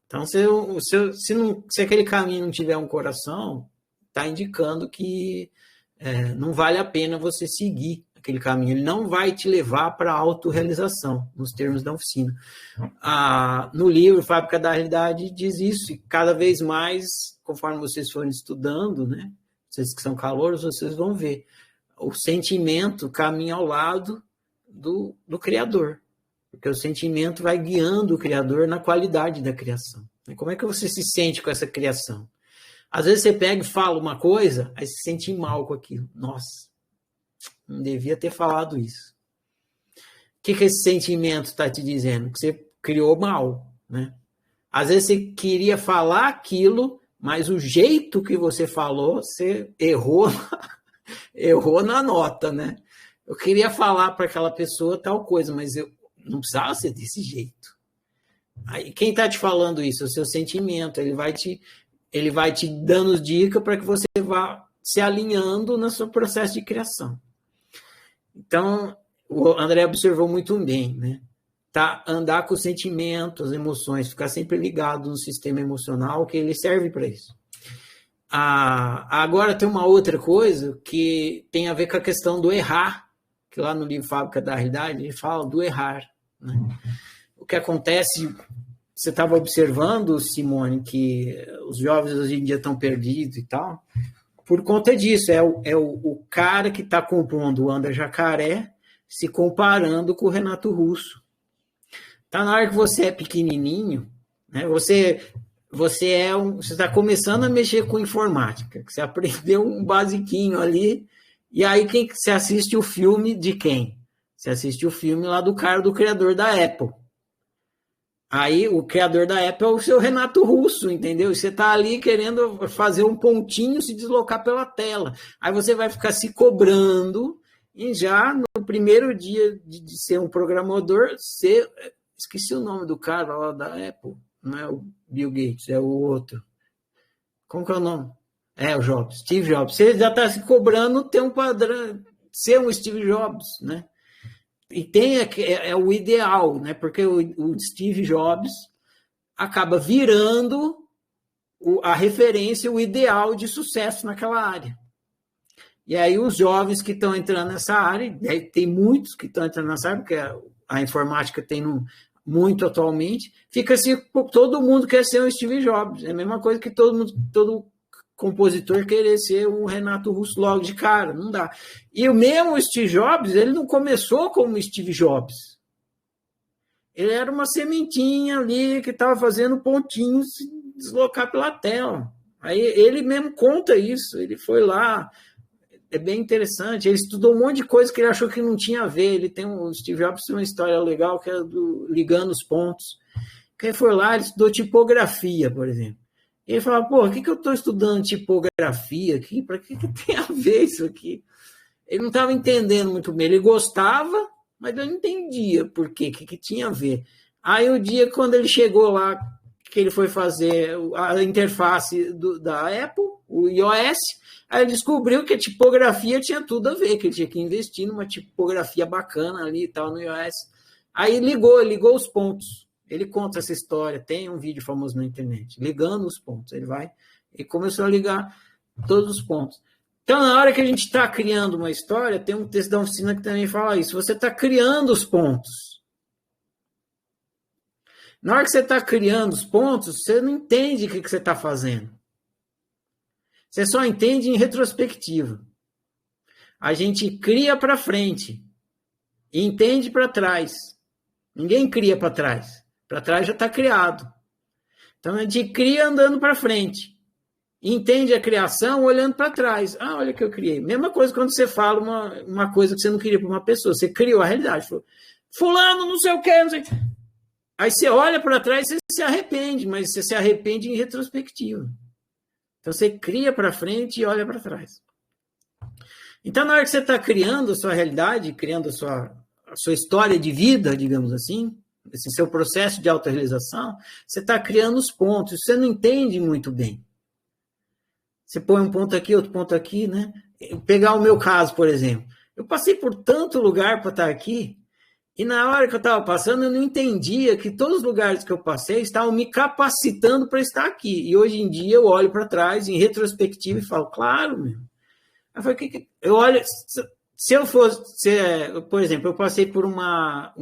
Então, se aquele caminho não tiver um coração, está indicando que não vale a pena você seguir aquele caminho. Ele não vai te levar para a autorrealização, nos termos da oficina. No livro Fábrica da Realidade diz isso, e cada vez mais, conforme vocês forem estudando, né? Vocês que são calouros, vocês vão ver. O sentimento caminha ao lado do Criador. Porque o sentimento vai guiando o Criador na qualidade da criação. Como é que você se sente com essa criação? Às vezes você pega e fala uma coisa, aí se sente mal com aquilo. Nossa, não devia ter falado isso. O que esse sentimento está te dizendo? Que você criou mal, né? Às vezes você queria falar aquilo, mas o jeito que você falou, você errou na nota, né? Eu queria falar para aquela pessoa tal coisa, mas eu não precisava ser desse jeito. Aí quem está te falando isso? É o seu sentimento. Ele vai te dando dicas para que você vá se alinhando no seu processo de criação. Então, o André observou muito bem, né? Andar com os sentimentos, as emoções, ficar sempre ligado no sistema emocional, que ele serve para isso. Agora tem uma outra coisa que tem a ver com a questão do errar, que lá no livro Fábrica da Realidade ele fala do errar, né? O que acontece, você estava observando, Simone, que os jovens hoje em dia estão perdidos e tal, por conta disso, é o cara que está compondo o Anda Jacaré se comparando com o Renato Russo. Tá na hora que você é pequenininho, né? Você está começando a mexer com informática, que você aprendeu um basiquinho ali, e aí você assiste o filme de quem? Você assiste o filme lá do cara, do criador da Apple. Aí o criador da Apple é o seu Renato Russo, entendeu? E você está ali querendo fazer um pontinho se deslocar pela tela. Aí você vai ficar se cobrando, e já no primeiro dia de ser um programador, esqueci o nome do cara lá da Apple, não é o Bill Gates, é o outro. Como que é o nome? É o Jobs, Steve Jobs. Você já está se cobrando ter um padrão, ser um Steve Jobs, né? E tem o ideal, né? Porque o Steve Jobs acaba virando a referência, o ideal de sucesso naquela área. E aí os jovens que estão entrando nessa área, tem muitos que estão entrando nessa área, porque a informática tem muito atualmente, fica assim, todo mundo quer ser um Steve Jobs. É a mesma coisa que todo compositor querer ser um Renato Russo logo de cara, não dá. E o mesmo Steve Jobs, ele não começou como Steve Jobs. Ele era uma sementinha ali que estava fazendo pontinhos se deslocar pela tela. Aí ele mesmo conta isso, ele foi lá, é bem interessante. Ele estudou um monte de coisa que ele achou que não tinha a ver. O Steve Jobs tem uma história legal que é do ligando os pontos. Quem foi lá, ele estudou tipografia, por exemplo. Ele falava, pô, o que eu estou estudando tipografia aqui? Para que tem a ver isso aqui? Ele não estava entendendo muito bem. Ele gostava, mas eu não entendia por quê, o que tinha a ver. Aí o dia, quando ele chegou lá, que ele foi fazer a interface da Apple, o iOS, aí ele descobriu que a tipografia tinha tudo a ver, que ele tinha que investir numa tipografia bacana ali e tal no iOS. Aí ligou os pontos. Ele conta essa história, tem um vídeo famoso na internet, ligando os pontos. Ele vai e começou a ligar todos os pontos. Então, na hora que a gente está criando uma história, tem um texto da oficina que também fala isso. Você está criando os pontos. Na hora que você está criando os pontos, você não entende o que você está fazendo. Você só entende em retrospectiva. A gente cria para frente e entende para trás. Ninguém cria para trás. Para trás já está criado. Então, a gente cria andando para frente. Entende a criação olhando para trás. Ah, olha o que eu criei. Mesma coisa quando você fala uma coisa que você não queria para uma pessoa. Você criou a realidade. Falou, fulano, não sei o quê, não sei. Aí você olha para trás e você se arrepende, mas você se arrepende em retrospectiva. Então, você cria para frente e olha para trás. Então, na hora que você está criando a sua realidade, criando a sua história de vida, digamos assim, esse seu processo de autorrealização, você está criando os pontos. Você não entende muito bem. Você põe um ponto aqui, outro ponto aqui, né? Pegar o meu caso, por exemplo. Eu passei por tanto lugar para estar aqui, e na hora que eu estava passando, eu não entendia que todos os lugares que eu passei estavam me capacitando para estar aqui. E hoje em dia eu olho para trás, em retrospectiva, e falo, claro, meu. Eu olho, se eu fosse, por exemplo, eu passei por uma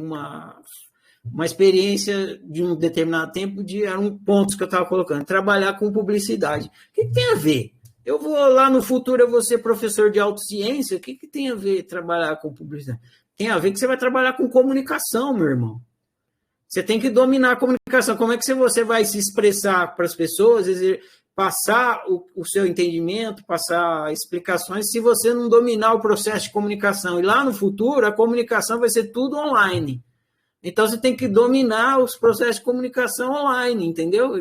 experiência de um determinado tempo, eram pontos que eu estava colocando, trabalhar com publicidade. O que tem a ver? Eu vou lá no futuro, eu vou ser professor de autociência, o que tem a ver trabalhar com publicidade? Tem a ver que você vai trabalhar com comunicação, meu irmão. Você tem que dominar a comunicação. Como é que você vai se expressar para as pessoas, passar o seu entendimento, passar explicações, se você não dominar o processo de comunicação? E lá no futuro, a comunicação vai ser tudo online. Então, você tem que dominar os processos de comunicação online, entendeu?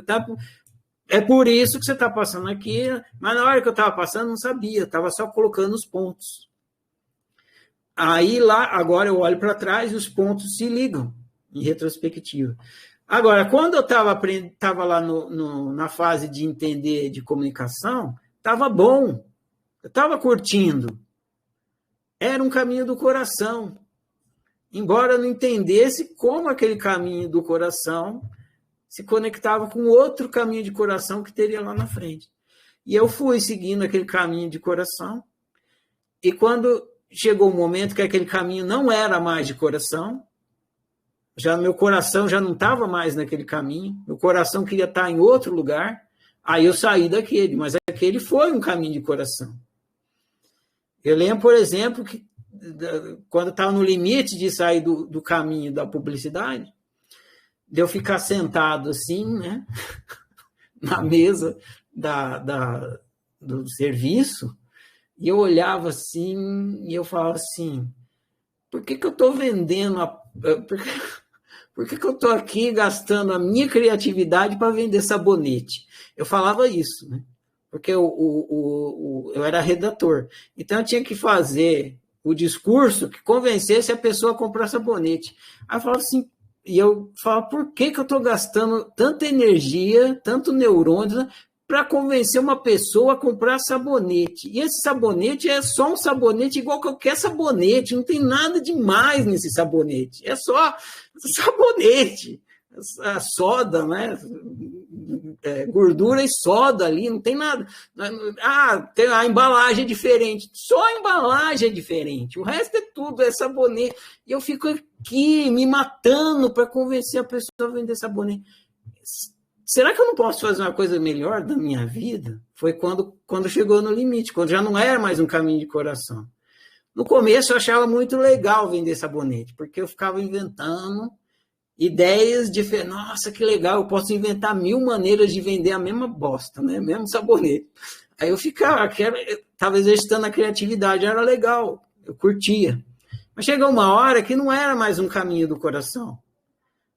É por isso que você está passando aqui, mas na hora que eu estava passando, não sabia, estava só colocando os pontos. Aí, agora eu olho para trás e os pontos se ligam, em retrospectiva. Agora, quando eu estava lá na fase de entender de comunicação, estava bom, eu estava curtindo. Era um caminho do coração. Embora eu não entendesse como aquele caminho do coração se conectava com outro caminho de coração que teria lá na frente. E eu fui seguindo aquele caminho de coração, e quando chegou um momento que aquele caminho não era mais de coração, meu coração já não estava mais naquele caminho, meu coração queria estar em outro lugar, aí eu saí daquele, mas aquele foi um caminho de coração. Eu lembro, por exemplo, que quando eu estava no limite de sair do caminho da publicidade, de eu ficar sentado assim, né, na mesa do serviço, e eu olhava assim, e eu falava assim, por que eu estou vendendo, por que eu estou aqui gastando a minha criatividade para vender sabonete? Eu falava isso, né, porque eu era redator, então eu tinha que fazer o discurso que convencesse a pessoa a comprar sabonete. Aí eu falava assim, e eu falo, por que eu estou gastando tanta energia, tanto neurônio, para convencer uma pessoa a comprar sabonete? E esse sabonete é só um sabonete igual qualquer sabonete, não tem nada demais nesse sabonete, é só sabonete, a soda, né? Gordura e soda ali, não tem nada. Tem a embalagem é diferente, só a embalagem é diferente, o resto é tudo, é sabonete. E eu fico aqui me matando para convencer a pessoa a vender sabonete. Será que eu não posso fazer uma coisa melhor da minha vida? Foi quando chegou no limite, quando já não era mais um caminho de coração. No começo eu achava muito legal vender sabonete, porque eu ficava inventando ideias diferentes. Nossa, que legal, eu posso inventar 1000 maneiras de vender a mesma bosta, né? Mesmo sabonete. Aí eu ficava, estava exercitando a criatividade, era legal, eu curtia. Mas chegou uma hora que não era mais um caminho do coração.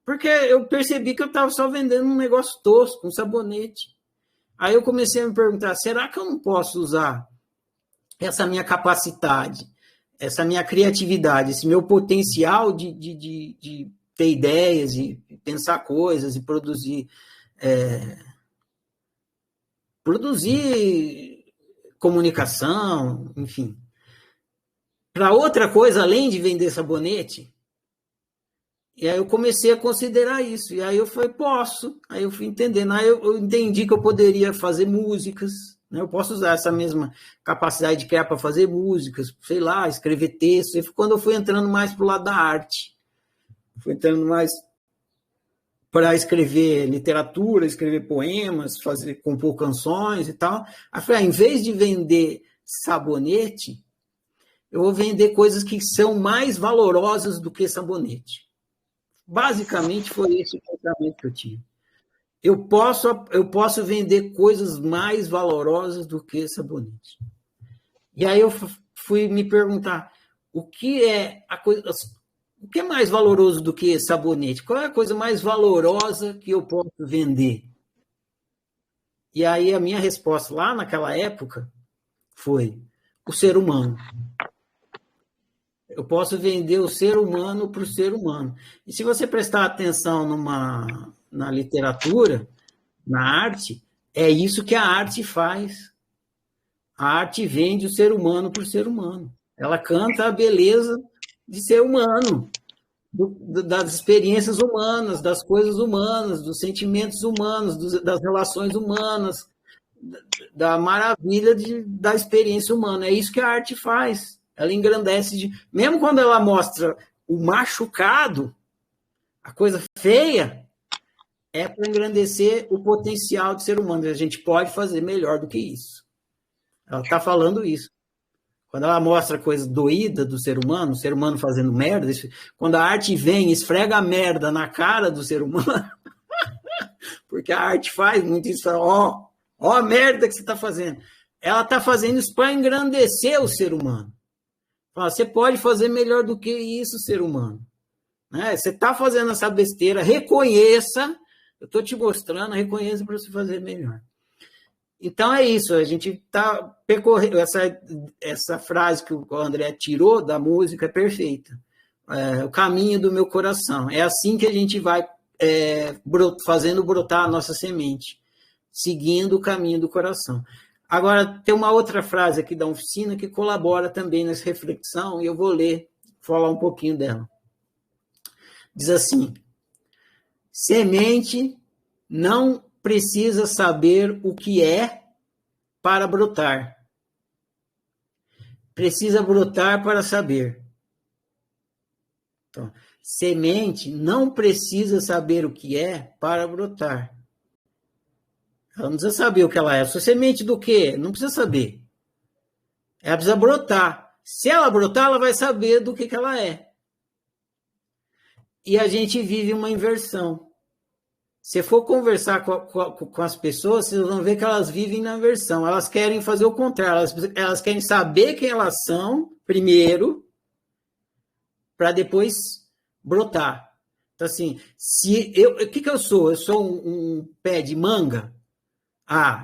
Porque eu percebi que eu estava só vendendo um negócio tosco, um sabonete. Aí eu comecei a me perguntar, será que eu não posso usar essa minha capacidade, essa minha criatividade, esse meu potencial de ter ideias e pensar coisas e produzir comunicação, enfim, para outra coisa além de vender sabonete? E aí eu comecei a considerar isso. E aí eu falei, posso. Aí eu fui entendendo. Aí eu entendi que eu poderia fazer músicas, né? Eu posso usar essa mesma capacidade de criar para fazer músicas, sei lá, escrever textos. E quando eu fui entrando mais para o lado da arte, fui entrando mais para escrever literatura, escrever poemas, compor canções e tal. Aí eu falei, em vez de vender sabonete, eu vou vender coisas que são mais valorosas do que sabonete. Basicamente, foi esse o pensamento que eu tive. Eu posso vender coisas mais valorosas do que sabonete. E aí eu fui me perguntar, o que é mais valoroso do que sabonete? Qual é a coisa mais valorosa que eu posso vender? E aí a minha resposta lá naquela época foi o ser humano. Eu posso vender o ser humano para o ser humano. E se você prestar atenção na literatura, na arte, é isso que a arte faz. A arte vende o ser humano para o ser humano. Ela canta a beleza de ser humano, das experiências humanas, das coisas humanas, dos sentimentos humanos, das relações humanas, da maravilha da experiência humana. É isso que a arte faz. Ela engrandece, mesmo quando ela mostra o machucado, a coisa feia, é para engrandecer o potencial do ser humano. A gente pode fazer melhor do que isso. Ela está falando isso. Quando ela mostra a coisa doída do ser humano fazendo merda, quando a arte vem e esfrega a merda na cara do ser humano, porque a arte faz muito isso, ó a merda que você está fazendo. Ela está fazendo isso para engrandecer o ser humano. Você pode fazer melhor do que isso, ser humano. Né? Você está fazendo essa besteira, reconheça. Eu estou te mostrando, reconheça para você fazer melhor. Então é isso, a gente está percorrendo. Essa frase que o André tirou da música é perfeita. O caminho do meu coração. É assim que a gente vai fazendo brotar a nossa semente, seguindo o caminho do coração. Agora, tem uma outra frase aqui da oficina que colabora também nessa reflexão, e eu vou falar um pouquinho dela. Diz assim: semente não precisa saber o que é para brotar. Precisa brotar para saber. Então, semente não precisa saber o que é para brotar. Ela não precisa saber o que ela é. Sua semente do quê? Não precisa saber. Ela precisa brotar. Se ela brotar, ela vai saber do que ela é. E a gente vive uma inversão. Se for conversar com as pessoas, vocês vão ver que elas vivem na inversão. Elas querem fazer o contrário. Elas querem saber quem elas são, primeiro, para depois brotar. Então, assim, o que eu sou? Eu sou um pé de manga?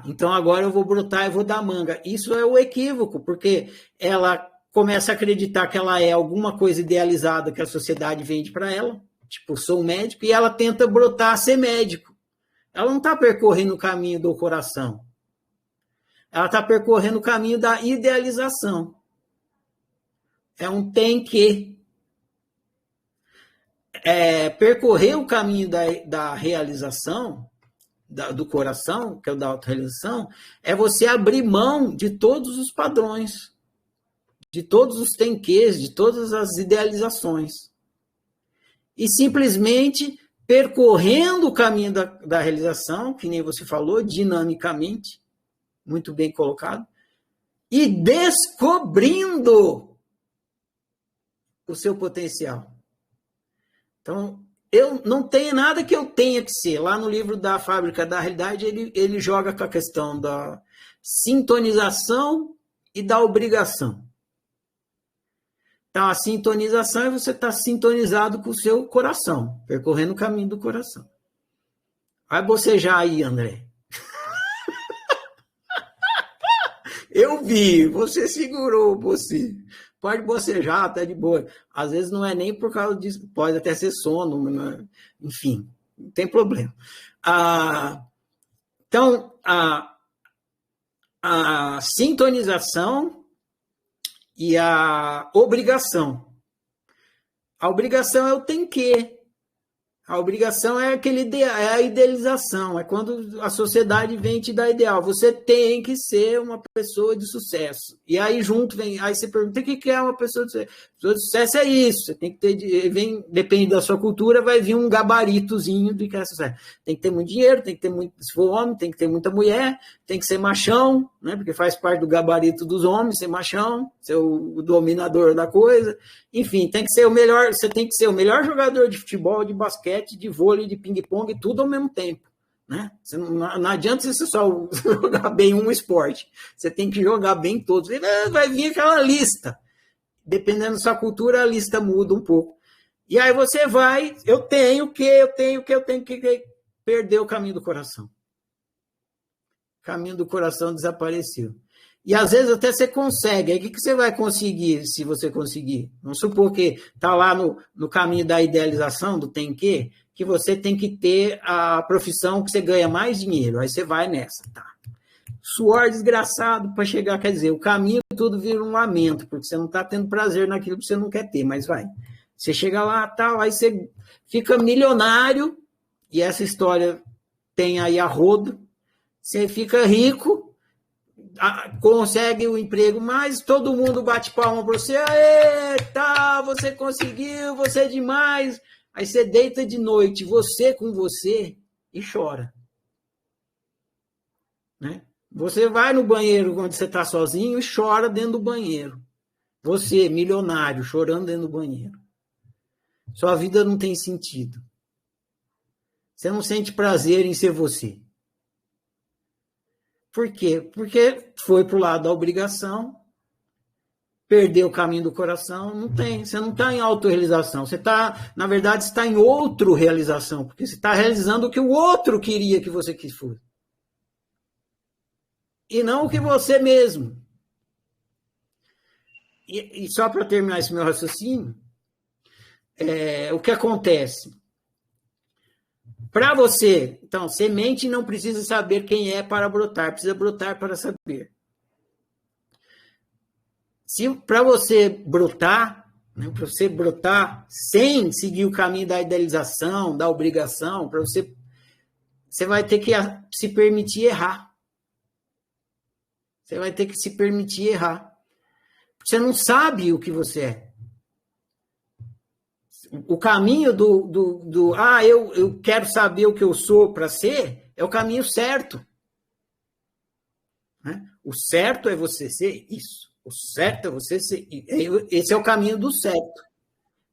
Então agora eu vou brotar e vou dar manga. Isso é o equívoco, porque ela começa a acreditar que ela é alguma coisa idealizada que a sociedade vende para ela, tipo, sou um médico, e ela tenta brotar a ser médico. Ela não está percorrendo o caminho do coração. Ela está percorrendo o caminho da idealização. É um tem que. Percorrer o caminho da realização, do coração, que é o da autorrealização, é você abrir mão de todos os padrões, de todos os tenquês, de todas as idealizações. E simplesmente percorrendo o caminho da realização, que nem você falou, dinamicamente, muito bem colocado, e descobrindo o seu potencial. Então, eu não tenho nada que eu tenha que ser. Lá no livro da Fábrica da Realidade, ele joga com a questão sintonização e da obrigação. Então, a sintonização é você estar sintonizado com o seu coração, percorrendo o caminho do coração. Vai bocejar aí, André. Eu vi, você segurou você. Pode bocejar, tá de boa. Às vezes não é nem por causa disso, pode até ser sono, enfim, não tem problema. Então, a sintonização e a obrigação. A obrigação é o tem que. A obrigação é a idealização, é quando a sociedade vem te dar ideal. Você tem que ser uma pessoa de sucesso. E aí junto vem, aí você pergunta o que é uma pessoa de sucesso? Pessoa de sucesso é isso. Você tem que ter, depende da sua cultura, vai vir um gabaritozinho do que é sucesso. Tem que ter muito dinheiro, tem que ter muito, se for homem, tem que ter muita mulher, tem que ser machão, né? Porque faz parte do gabarito dos homens, ser machão, ser o dominador da coisa. Enfim, tem que ser o melhor, você tem que ser o melhor jogador de futebol, de basquete, de vôlei, de ping-pong, tudo ao mesmo tempo. Né? Não adianta você só jogar bem um esporte. Você tem que jogar bem todos. Vai vir aquela lista. Dependendo da sua cultura, a lista muda um pouco. E aí você vai, eu tenho que perder o caminho do coração. O caminho do coração desapareceu. E às vezes até você consegue. Aí o que você vai conseguir se você conseguir? Vamos supor que está lá no caminho da idealização, do tem que você tem que ter a profissão que você ganha mais dinheiro. Aí você vai nessa, tá? Suor desgraçado para chegar, quer dizer, o caminho tudo vira um lamento, porque você não está tendo prazer naquilo que você não quer ter, mas vai. Você chega lá, tal, aí você fica milionário, e essa história tem aí a rodo, você fica rico, consegue o emprego, mas todo mundo bate palma para você, aê, tá, você conseguiu, você é demais. Aí você deita de noite, você com você, e chora. Né? Você vai no banheiro quando você está sozinho e chora dentro do banheiro. Você, milionário, chorando dentro do banheiro. Sua vida não tem sentido. Você não sente prazer em ser você. Por quê? Porque foi para o lado da obrigação, perdeu o caminho do coração, não tem. Você não está em autorrealização. Você está, na verdade, está em outro-realização, porque você está realizando o que o outro queria que você fosse. E não o que você mesmo. E só para terminar esse meu raciocínio, o que acontece? Para você, então, semente não precisa saber quem é para brotar, precisa brotar para saber. Se para você brotar, né, para você brotar sem seguir o caminho da idealização, da obrigação, para você vai ter que se permitir errar. Você vai ter que se permitir errar. Você não sabe o que você é. O caminho eu quero saber o que eu sou para ser, é o caminho certo. Né? O certo é você ser isso. O certo é você ser... Esse é o caminho do certo.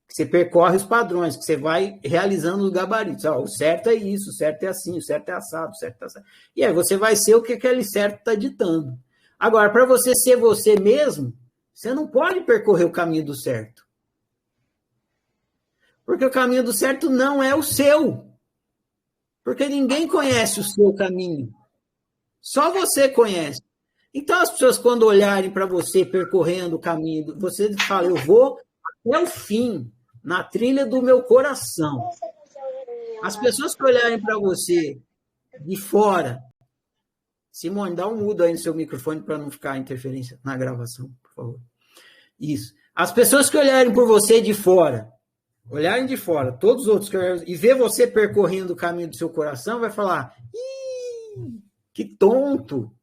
Você percorre os padrões, que você vai realizando os gabaritos. O certo é isso, o certo é assim, o certo é assado, o certo é assado. E aí você vai ser o que aquele certo está ditando. Agora, para você ser você mesmo, você não pode percorrer o caminho do certo. Porque o caminho do certo não é o seu. Porque ninguém conhece o seu caminho. Só você conhece. Então, as pessoas, quando olharem para você percorrendo o caminho, você fala, eu vou até o fim, na trilha do meu coração. As pessoas que olharem para você de fora, Simone, dá um mudo aí no seu microfone para não ficar interferência na gravação, por favor. Isso. As pessoas que olharem por você de fora, todos os outros que olharem, e ver você percorrendo o caminho do seu coração, vai falar, ih, que tonto,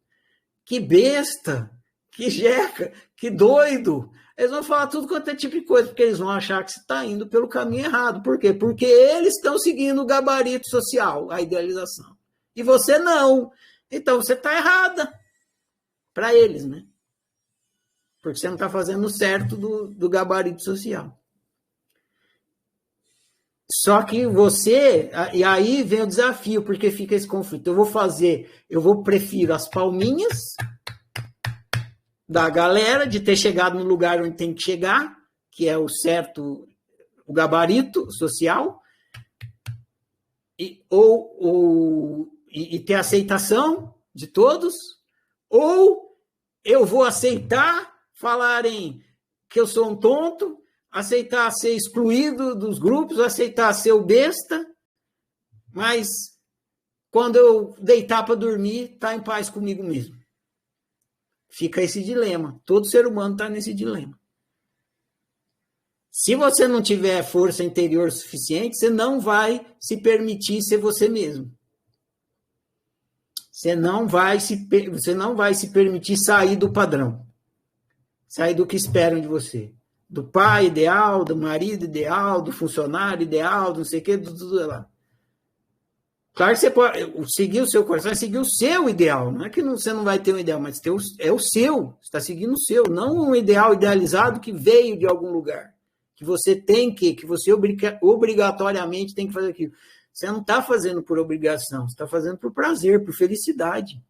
que besta, que jeca, que doido. Eles vão falar tudo quanto é tipo de coisa, porque eles vão achar que você está indo pelo caminho errado. Por quê? Porque eles estão seguindo o gabarito social, a idealização. E você não. Então, você está errada. Para eles, né? Porque você não está fazendo certo do gabarito social. Só que você... E aí vem o desafio, porque fica esse conflito. Eu prefiro as palminhas da galera, de ter chegado no lugar onde tem que chegar, que é o certo, o gabarito social, e ter aceitação de todos, ou eu vou aceitar falarem que eu sou um tonto, aceitar ser excluído dos grupos, aceitar ser o besta, mas quando eu deitar para dormir, tá em paz comigo mesmo. Fica esse dilema. Todo ser humano está nesse dilema. Se você não tiver força interior suficiente, você não vai se permitir ser você mesmo. Você não vai se permitir sair do padrão. Sair do que esperam de você. Do pai ideal, do marido ideal, do funcionário ideal, do não sei o que, tudo lá. Claro que você pode seguir o seu coração, é seguir o seu ideal. Não é que você não vai ter um ideal, mas é o seu. Você está seguindo o seu, não um ideal idealizado que veio de algum lugar. Que você tem que você obrigatoriamente tem que fazer aquilo. Você não está fazendo por obrigação, você está fazendo por prazer, por felicidade.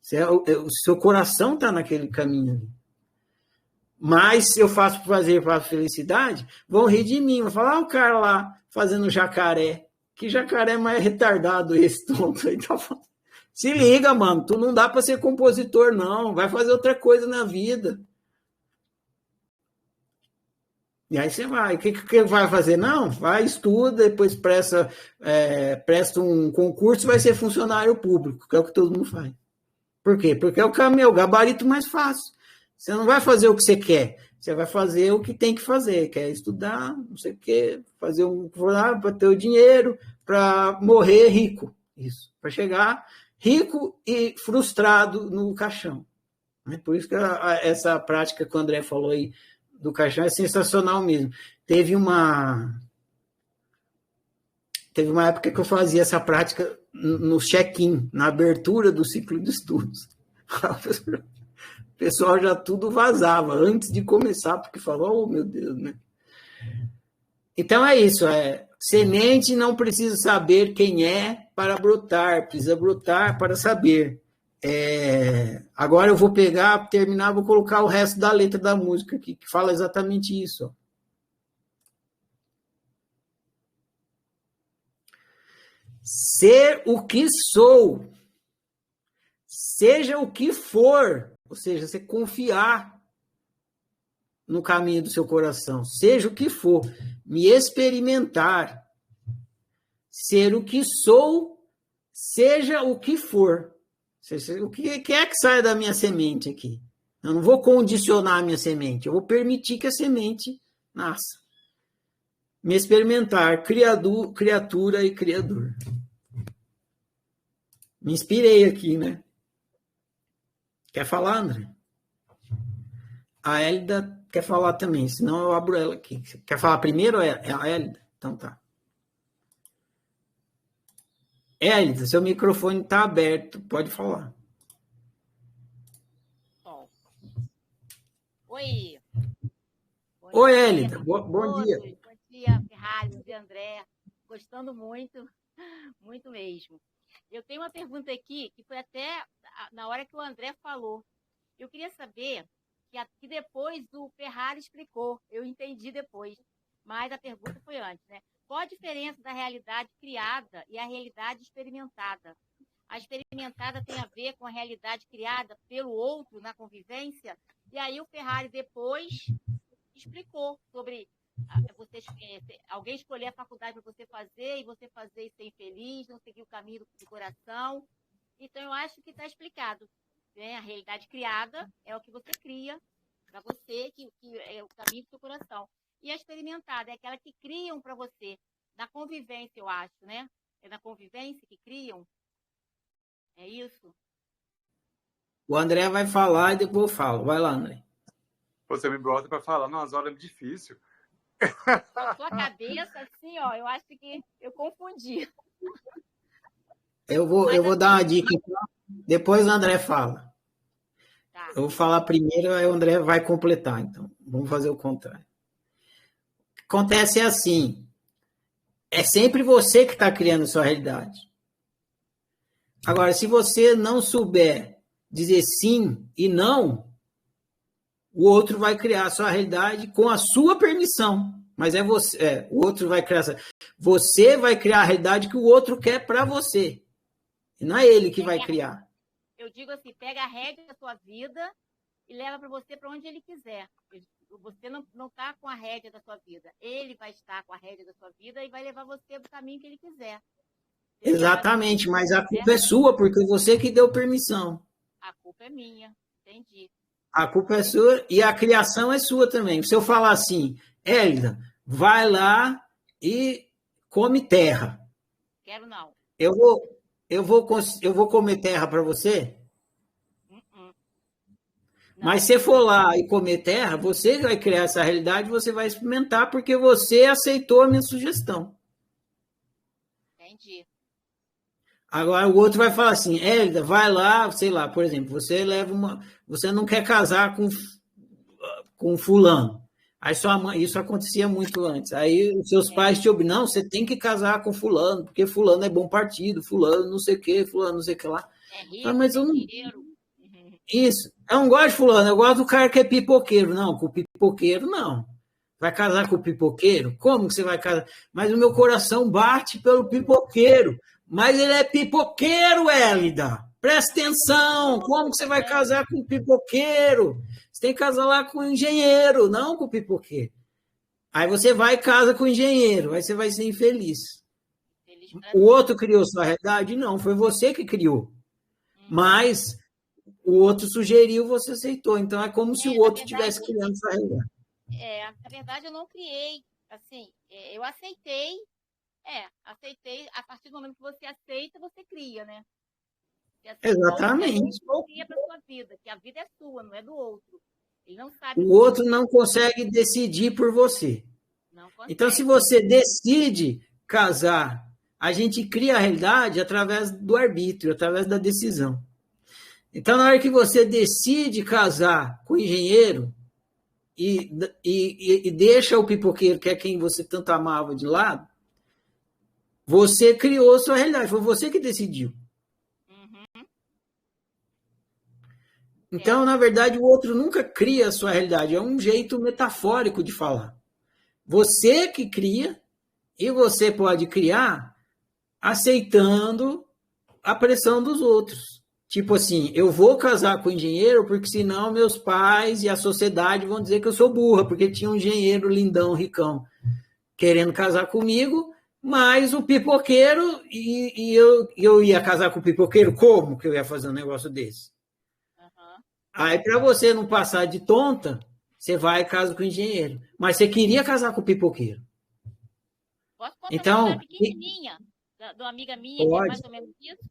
O seu coração está naquele caminho ali. Mas se eu faço por prazer, faço por felicidade, vão rir de mim, vão falar, o cara lá fazendo jacaré. Que jacaré mais retardado esse tonto aí tá falando. Se liga, mano, tu não dá para ser compositor, não. Vai fazer outra coisa na vida. E aí você vai. O que vai fazer? Não, vai, estuda, depois presta um concurso e vai ser funcionário público, que é o que todo mundo faz. Por quê? Porque é o gabarito mais fácil. Você não vai fazer o que você quer, você vai fazer o que tem que fazer, que é estudar, não sei o quê, fazer para ter o dinheiro, para morrer rico. Isso, para chegar rico e frustrado no caixão. Por isso que essa prática que o André falou aí, do caixão é sensacional mesmo. Teve uma época que eu fazia essa prática no check-in, na abertura do ciclo de estudos. O pessoal já tudo vazava antes de começar, porque falou, oh meu Deus, né? Então é isso, semente não precisa saber quem é para brotar, precisa brotar para saber. Agora eu vou terminar, vou colocar o resto da letra da música aqui, que fala exatamente isso. Ó. Ser o que sou, seja o que for, ou seja, você confiar no caminho do seu coração, seja o que for, me experimentar, ser o que sou, seja o que for. O que é que sai da minha semente aqui? Eu não vou condicionar a minha semente, eu vou permitir que a semente nasça. Me experimentar, criatura e criador. Me inspirei aqui, né? Quer falar, André? A Hélida quer falar também, senão eu abro ela aqui. Quer falar primeiro ou é a Hélida? Então tá. Hélida, seu microfone está aberto, pode falar. Bom. Oi. Oi, Hélida, bom dia. Bom dia, Ferrari, bom dia, André. Gostando muito, muito mesmo. Eu tenho uma pergunta aqui, que foi até na hora que o André falou. Eu queria saber, que depois o Ferrari explicou, eu entendi depois, mas a pergunta foi antes, né? Qual a diferença da realidade criada e a realidade experimentada? A experimentada tem a ver com a realidade criada pelo outro na convivência? E aí o Ferrari depois explicou sobre alguém escolher a faculdade para você fazer e você fazer e ser infeliz, não seguir o caminho do coração. Então, eu acho que está explicado. Né? A realidade criada é o que você cria para você, que é o caminho do seu coração. E a experimentada é aquela que criam para você, na convivência, eu acho, né? É na convivência que criam. É isso? O André vai falar e depois eu falo. Vai lá, André. Você me bota para falar nas horas difíceis. Na sua cabeça, assim, ó, eu acho que eu confundi. Eu vou dar uma dica. Depois o André fala. Tá. Eu vou falar primeiro, aí o André vai completar. Então, vamos fazer o contrário. O que acontece é assim. É sempre você que está criando a sua realidade. Agora, se você não souber dizer sim e não, o outro vai criar a sua realidade com a sua permissão. Mas é você, o outro vai criar. Você vai criar a realidade que o outro quer para você. E não é ele que vai criar. Eu digo assim, pega a rédea da sua vida e leva para você para onde ele quiser. Você não está com a rédea da sua vida. Ele vai estar com a rédea da sua vida e vai levar você para o caminho que ele quiser. Exatamente, mas a culpa é sua, porque você que deu permissão. A culpa é minha, entendi. A culpa é sua e a criação é sua também. Se eu falar assim, Hélida, vai lá e come terra. Quero não. Eu vou comer terra para você? Mas se for lá e comer terra, você vai criar essa realidade, você vai experimentar, porque você aceitou a minha sugestão. Entendi. Agora o outro vai falar assim, Hélida, vai lá, sei lá, por exemplo, você não quer casar com fulano. Aí sua mãe, isso acontecia muito antes. Aí os seus pais te obrigam, não, você tem que casar com fulano, porque fulano é bom partido, fulano não sei o que, fulano não sei o que lá. É rico, mas eu não... Isso. Eu não gosto de fulano, eu gosto do cara que é pipoqueiro. Não, com o pipoqueiro, não. Vai casar com o pipoqueiro? Como que você vai casar? Mas o meu coração bate pelo pipoqueiro. Mas ele é pipoqueiro, Hélida. Presta atenção. Como que você vai casar com o pipoqueiro? Você tem que casar lá com o engenheiro, não com o pipoqueiro. Aí você vai e casa com o engenheiro. Aí você vai ser infeliz. O outro criou sua realidade? Não, foi você que criou. Mas... o outro sugeriu, você aceitou. Então, é como se o outro estivesse criando essa realidade. Na verdade, eu não criei. Assim, eu aceitei. Aceitei. A partir do momento que você aceita, você cria, né? Exatamente. Você cria para a sua vida, que a vida é sua, não é do outro. Ele não sabe. O outro não consegue decidir por você. Não consegue. Então, se você decide casar, a gente cria a realidade através do arbítrio, através da decisão. Então, na hora que você decide casar com o engenheiro e deixa o pipoqueiro, que é quem você tanto amava, de lado, você criou sua realidade, foi você que decidiu. Uhum. Então, na verdade, o outro nunca cria a sua realidade, é um jeito metafórico de falar. Você que cria, e você pode criar aceitando a pressão dos outros. Tipo assim, eu vou casar com o engenheiro porque senão meus pais e a sociedade vão dizer que eu sou burra, porque tinha um engenheiro lindão, ricão, querendo casar comigo, mas o pipoqueiro, e eu ia casar com o pipoqueiro, como que eu ia fazer um negócio desse? Uhum. Aí, para você não passar de tonta, você vai e casa com o engenheiro. Mas você queria casar com o pipoqueiro. Posso contar então, uma pequenininha, de uma amiga minha, pode. Que é mais ou menos isso?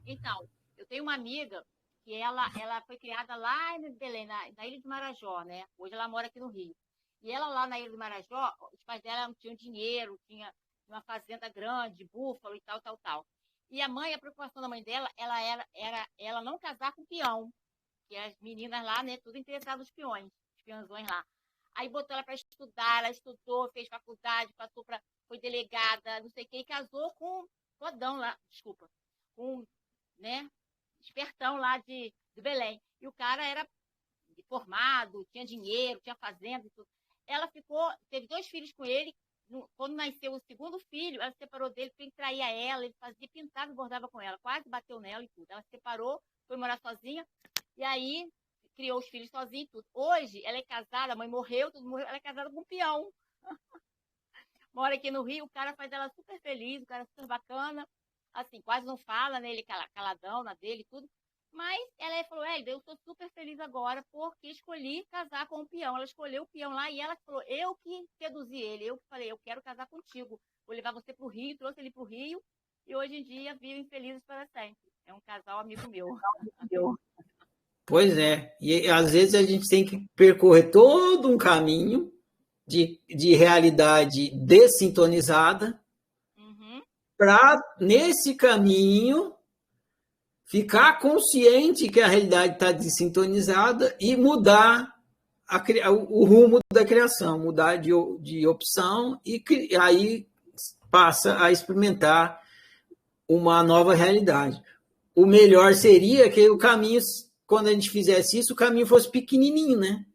Então, eu tenho uma amiga que ela foi criada lá em Belém, na Ilha de Marajó, né? Hoje ela mora aqui no Rio. E ela lá na Ilha de Marajó, os pais dela não tinham dinheiro, tinha uma fazenda grande, búfalo e tal. E a preocupação da mãe dela, ela era ela não casar com peão, que as meninas lá, né, tudo interessadas nos peões, os peãozões lá. Aí botou ela para estudar, ela estudou, fez faculdade, foi delegada, não sei o que, e casou com Rodão lá, com, né, espertão lá de Belém. E o cara era formado, tinha dinheiro, tinha fazenda e tudo. Ela teve 2 filhos com ele. Quando nasceu o segundo filho, ela se separou dele porque ele traía ela, ele fazia pintado e bordava com ela, quase bateu nela e tudo. Ela se separou, foi morar sozinha, e aí criou os filhos sozinha e tudo. Hoje, ela é casada, a mãe morreu, tudo morreu, ela é casada com um peão. Mora aqui no Rio, o cara faz ela super feliz, o cara super bacana, assim, quase não fala, né? Ele caladão na dele e tudo. Mas ela falou, eu estou super feliz agora porque escolhi casar com um peão. Ela escolheu o peão lá e ela falou, eu que seduzi ele, eu que falei, eu quero casar contigo. Vou levar você para o Rio, trouxe ele para o Rio e hoje em dia vivem felizes para sempre. É um casal amigo meu. Pois é, e às vezes a gente tem que percorrer todo um caminho de realidade dessintonizada para, nesse caminho, ficar consciente que a realidade está desintonizada e mudar o rumo da criação, mudar de opção e aí passa a experimentar uma nova realidade. O melhor seria que o caminho, quando a gente fizesse isso, o caminho fosse pequenininho, né?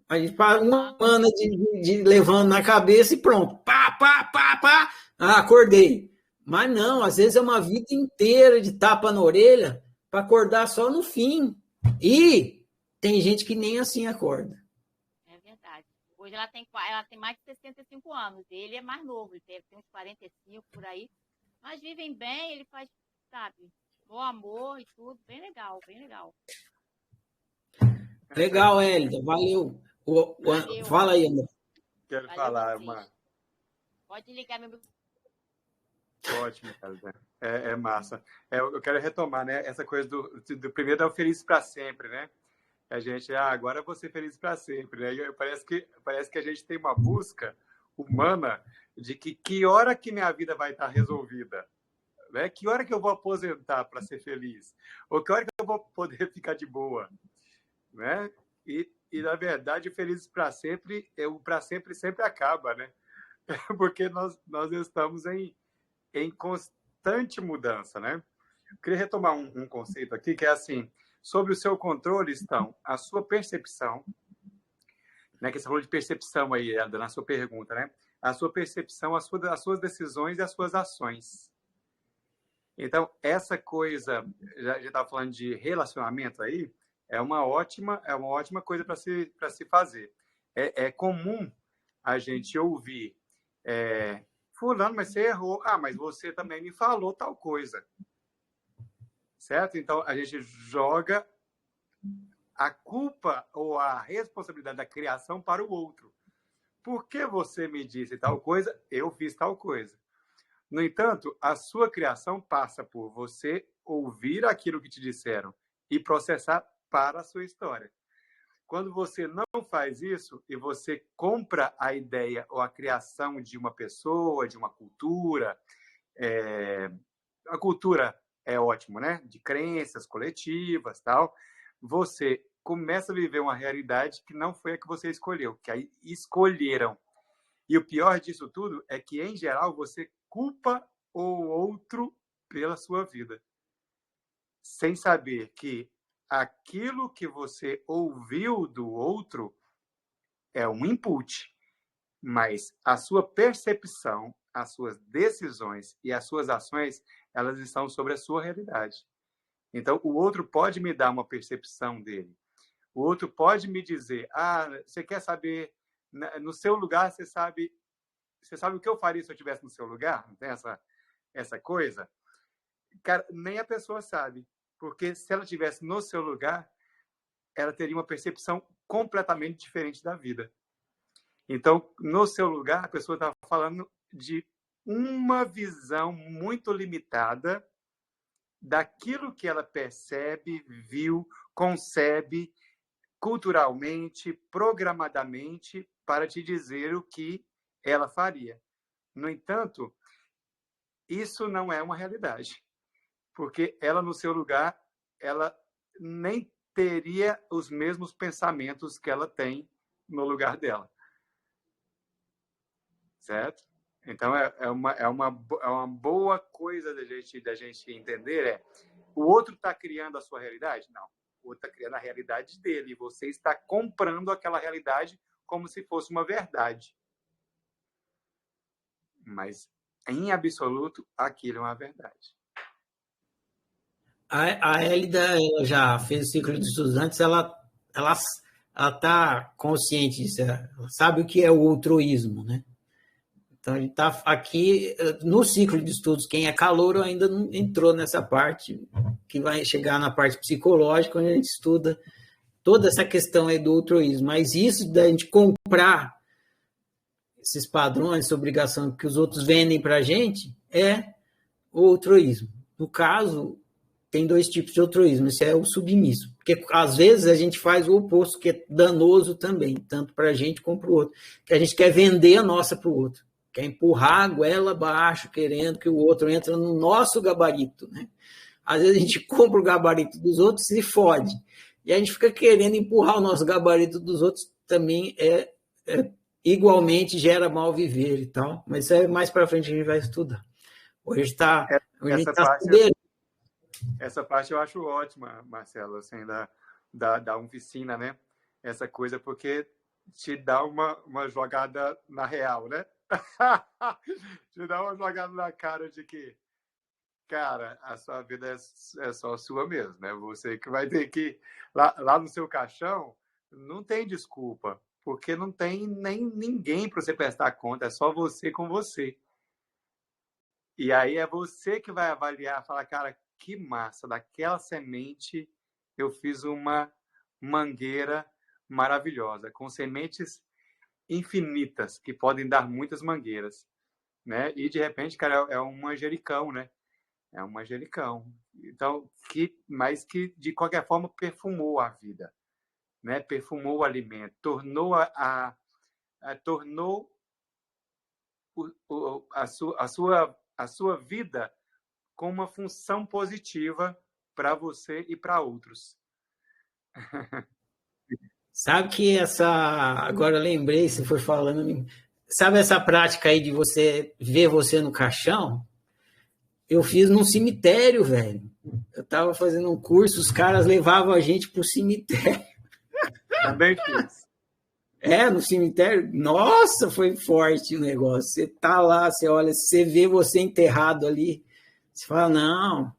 A gente para uma semana de levando na cabeça e pronto. Pá, pá, pá, pá. Ah, acordei. Mas não, às vezes é uma vida inteira de tapa na orelha para acordar só no fim. E tem gente que nem assim acorda. É verdade. Hoje ela tem mais de 65 anos. Ele é mais novo, ele tem uns 45 por aí. Mas vivem bem, ele faz, sabe, o amor e tudo. Bem legal, bem legal. Legal, Hélida. Valeu. Valeu. Fala aí, André. Quero falar, Pode ligar meu. Ótimo, Hélida. É massa. Eu quero retomar, né? Essa coisa do primeiro é o feliz para sempre, né? A gente, agora eu vou ser feliz para sempre, né? Parece que a gente tem uma busca humana de que hora que minha vida vai estar resolvida, né? Que hora que eu vou aposentar para ser feliz? Ou que hora que eu vou poder ficar de boa, né? E na verdade, feliz para sempre, o para sempre sempre acaba, né? Porque nós estamos em constante mudança, né? Eu queria retomar um conceito aqui que é assim: sobre o seu controle estão a sua percepção, né? Que você falou de percepção aí, na sua pergunta, né? A sua percepção, as suas decisões e as suas ações. Então, essa coisa, já estava falando de relacionamento aí, é uma ótima coisa para se fazer. É comum a gente ouvir, fulano, mas você errou. Ah, mas você também me falou tal coisa. Certo? Então, a gente joga a culpa ou a responsabilidade da criação para o outro. Por que você me disse tal coisa? Eu fiz tal coisa. No entanto, a sua criação passa por você ouvir aquilo que te disseram e processar para a sua história. Quando você não faz isso e você compra a ideia ou a criação de uma pessoa, de uma cultura, a cultura é ótimo, né? De crenças coletivas, tal. Você começa a viver uma realidade que não foi a que você escolheu, que aí escolheram. E o pior disso tudo é que, em geral, você culpa o outro pela sua vida, sem saber que aquilo que você ouviu do outro é um input, mas a sua percepção, as suas decisões e as suas ações, elas estão sobre a sua realidade. Então, o outro pode me dar uma percepção dele. O outro pode me dizer, você quer saber, no seu lugar, você sabe o que eu faria se eu estivesse no seu lugar? Não tem essa coisa? Cara, nem a pessoa sabe. Porque se ela estivesse no seu lugar, ela teria uma percepção completamente diferente da vida. Então, no seu lugar, a pessoa está falando de uma visão muito limitada daquilo que ela percebe, viu, concebe culturalmente, programadamente, para te dizer o que ela faria. No entanto, isso não é uma realidade, porque ela, no seu lugar, ela nem teria os mesmos pensamentos que ela tem no lugar dela. Certo? Então, é uma boa coisa da gente entender o outro está criando a sua realidade? Não. O outro está criando a realidade dele. E você está comprando aquela realidade como se fosse uma verdade. Mas, em absoluto, aquilo é uma verdade. A Hélida, ela já fez o ciclo de estudantes, ela está consciente disso, ela sabe o que é o altruísmo, né? Então, a gente está aqui no ciclo de estudos. Quem é calouro ainda não entrou nessa parte, que vai chegar na parte psicológica, onde a gente estuda toda essa questão aí do altruísmo. Mas isso da gente comprar esses padrões, essa obrigação que os outros vendem para a gente, é o altruísmo. No caso, tem dois tipos de altruísmo. Esse é o submisso. Porque, às vezes, a gente faz o oposto, que é danoso também, tanto para a gente como para o outro. Que a gente quer vender a nossa para o outro. Quer empurrar a goela abaixo, querendo que o outro entre no nosso gabarito, né? Às vezes a gente compra o gabarito dos outros e se fode. E a gente fica querendo empurrar o nosso gabarito dos outros, também igualmente gera mal viver e tal. Mas isso mais para frente a gente vai estudar. Hoje está... Essa parte eu acho ótima, Marcelo, assim, da oficina, né? Essa coisa, porque te dá uma jogada na real, né? Te dá uma jogada na cara de que, cara, a sua vida é só sua mesmo, né? Você que vai ter que... Lá no seu caixão, não tem desculpa, porque não tem nem ninguém para você prestar conta, é só você com você. E aí é você que vai avaliar, falar, cara, que massa, daquela semente eu fiz uma mangueira maravilhosa, com sementes infinitas, que podem dar muitas mangueiras, né? E, de repente, cara, é um manjericão, né? É um manjericão. Então, mas que, de qualquer forma, perfumou a vida, né? Perfumou o alimento, tornou tornou a sua vida com uma função positiva para você e para outros. Sabe que agora eu lembrei, você foi falando, sabe essa prática aí de você ver você no caixão? Eu fiz num cemitério, velho. Eu estava fazendo um curso, os caras levavam a gente pro cemitério. Também fiz. No cemitério, nossa, foi forte o negócio. Você tá lá, você olha, você vê você enterrado ali, você fala, não,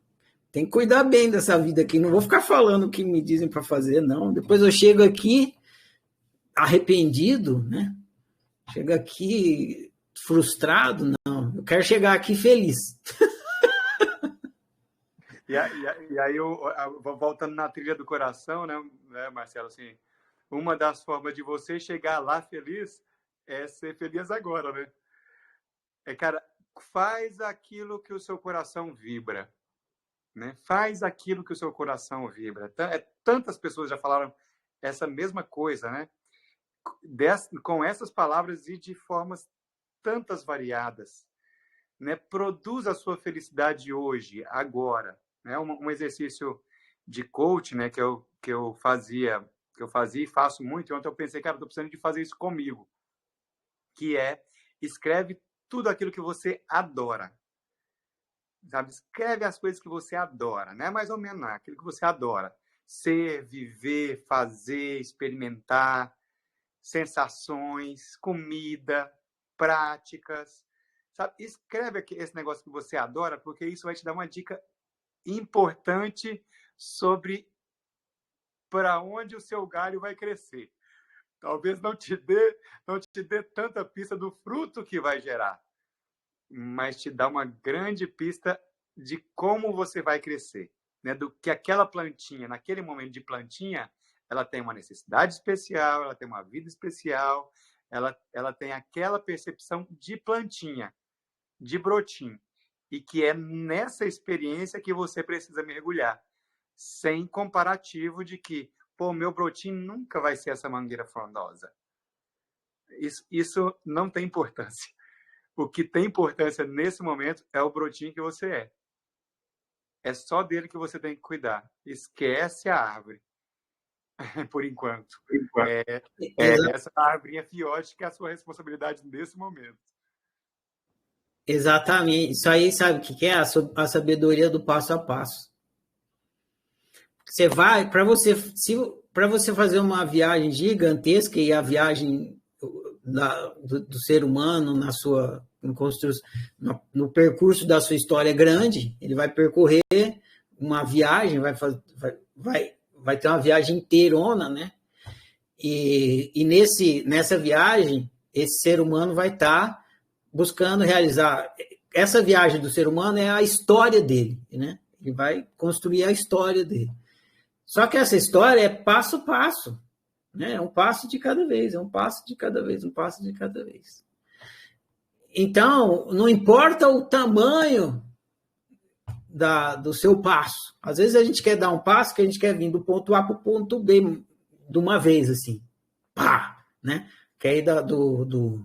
tem que cuidar bem dessa vida aqui, não vou ficar falando o que me dizem para fazer, não. Depois eu chego aqui arrependido, né? Chego aqui frustrado, não. Eu quero chegar aqui feliz. E aí, voltando na trilha do coração, né, Marcelo, assim, uma das formas de você chegar lá feliz é ser feliz agora, né? Cara, faz aquilo que o seu coração vibra, né? Faz aquilo que o seu coração vibra. Tantas pessoas já falaram essa mesma coisa, né? Com essas palavras e de formas tantas variadas, né? Produza a sua felicidade hoje, agora, né? Um exercício de coach, né? Que eu fazia e faço muito. Ontem eu pensei, cara, estou precisando de fazer isso comigo, que é escreve tudo aquilo que você adora, sabe? Escreve as coisas que você adora, né? Mais ou menos aquilo que você adora, ser, viver, fazer, experimentar, sensações, comida, práticas, sabe? Escreve esse negócio que você adora, porque isso vai te dar uma dica importante sobre para onde o seu galho vai crescer. Talvez não te dê tanta pista do fruto que vai gerar, mas te dá uma grande pista de como você vai crescer, né? Do que aquela plantinha, naquele momento de plantinha, ela tem uma necessidade especial, ela tem uma vida especial, ela tem aquela percepção de plantinha, de brotinho, e que é nessa experiência que você precisa mergulhar, sem comparativo de que, pô, meu brotinho nunca vai ser essa mangueira frondosa. Isso não tem importância. O que tem importância nesse momento é o brotinho que você é. É só dele que você tem que cuidar. Esquece a árvore, por enquanto. Essa árvore fiote que é a sua responsabilidade nesse momento. Exatamente. Isso aí, sabe o que é? A sabedoria do passo a passo. Você vai, para você fazer uma viagem gigantesca, e a viagem do ser humano no percurso da sua história é grande, ele vai percorrer uma viagem, vai ter uma viagem inteirona, né? E nessa viagem, esse ser humano vai estar buscando realizar. Essa viagem do ser humano é a história dele, né? Ele vai construir a história dele. Só que essa história é passo a passo, né? É um passo de cada vez, um passo de cada vez. Então, não importa o tamanho do seu passo. Às vezes a gente quer dar um passo que a gente quer vir do ponto A para o ponto B de uma vez, assim. Pá! Né? Que aí do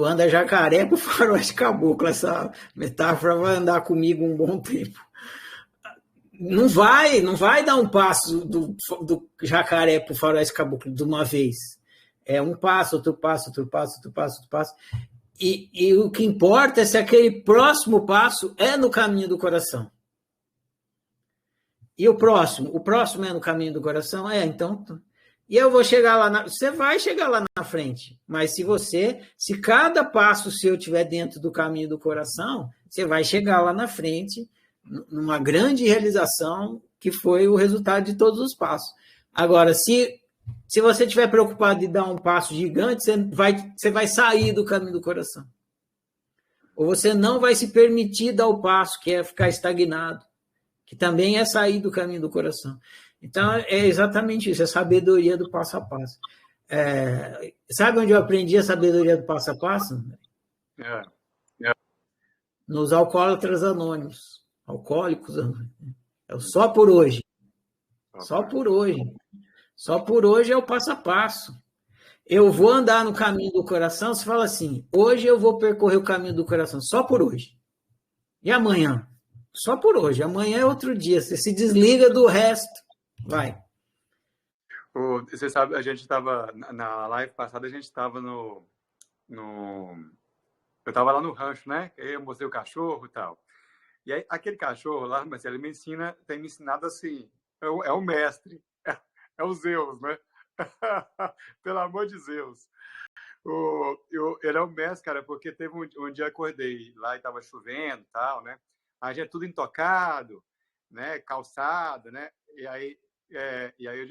anda jacaré para o faroeste caboclo. Essa metáfora vai andar comigo um bom tempo. Não vai dar um passo do jacaré para o faroeste caboclo de uma vez. É um passo, outro passo, outro passo, outro passo, outro passo. E o que importa é se aquele próximo passo é no caminho do coração. E o próximo é no caminho do coração? Então E eu vou chegar lá, você vai chegar lá na frente, mas se cada passo seu estiver dentro do caminho do coração, você vai chegar lá na frente, numa grande realização, que foi o resultado de todos os passos. Agora, se você estiver preocupado de dar um passo gigante, você vai sair do caminho do coração. Ou você não vai se permitir dar o passo, que é ficar estagnado, que também é sair do caminho do coração. Então, é exatamente isso, é a sabedoria do passo a passo. Sabe onde eu aprendi a sabedoria do passo a passo? Nos Alcoólatras Anônimos. Alcoólicos Anônimos. É só por hoje. Só por hoje. Só por hoje é o passo a passo. Eu vou andar no caminho do coração, você fala assim, hoje eu vou percorrer o caminho do coração, só por hoje. E amanhã? Só por hoje. Amanhã é outro dia. Você se desliga do resto. Vai. Você sabe, a gente estava, na live passada, a gente estava eu estava lá no rancho, né? Eu mostrei o cachorro e tal. E aí, aquele cachorro lá, mas ele tem me ensinado assim, é o mestre, é o Zeus, né? Pelo amor de Zeus. Ele é o mestre, cara, porque teve um dia eu acordei lá e estava chovendo e tal, né? A gente é tudo intocado, né? Calçado, né? E aí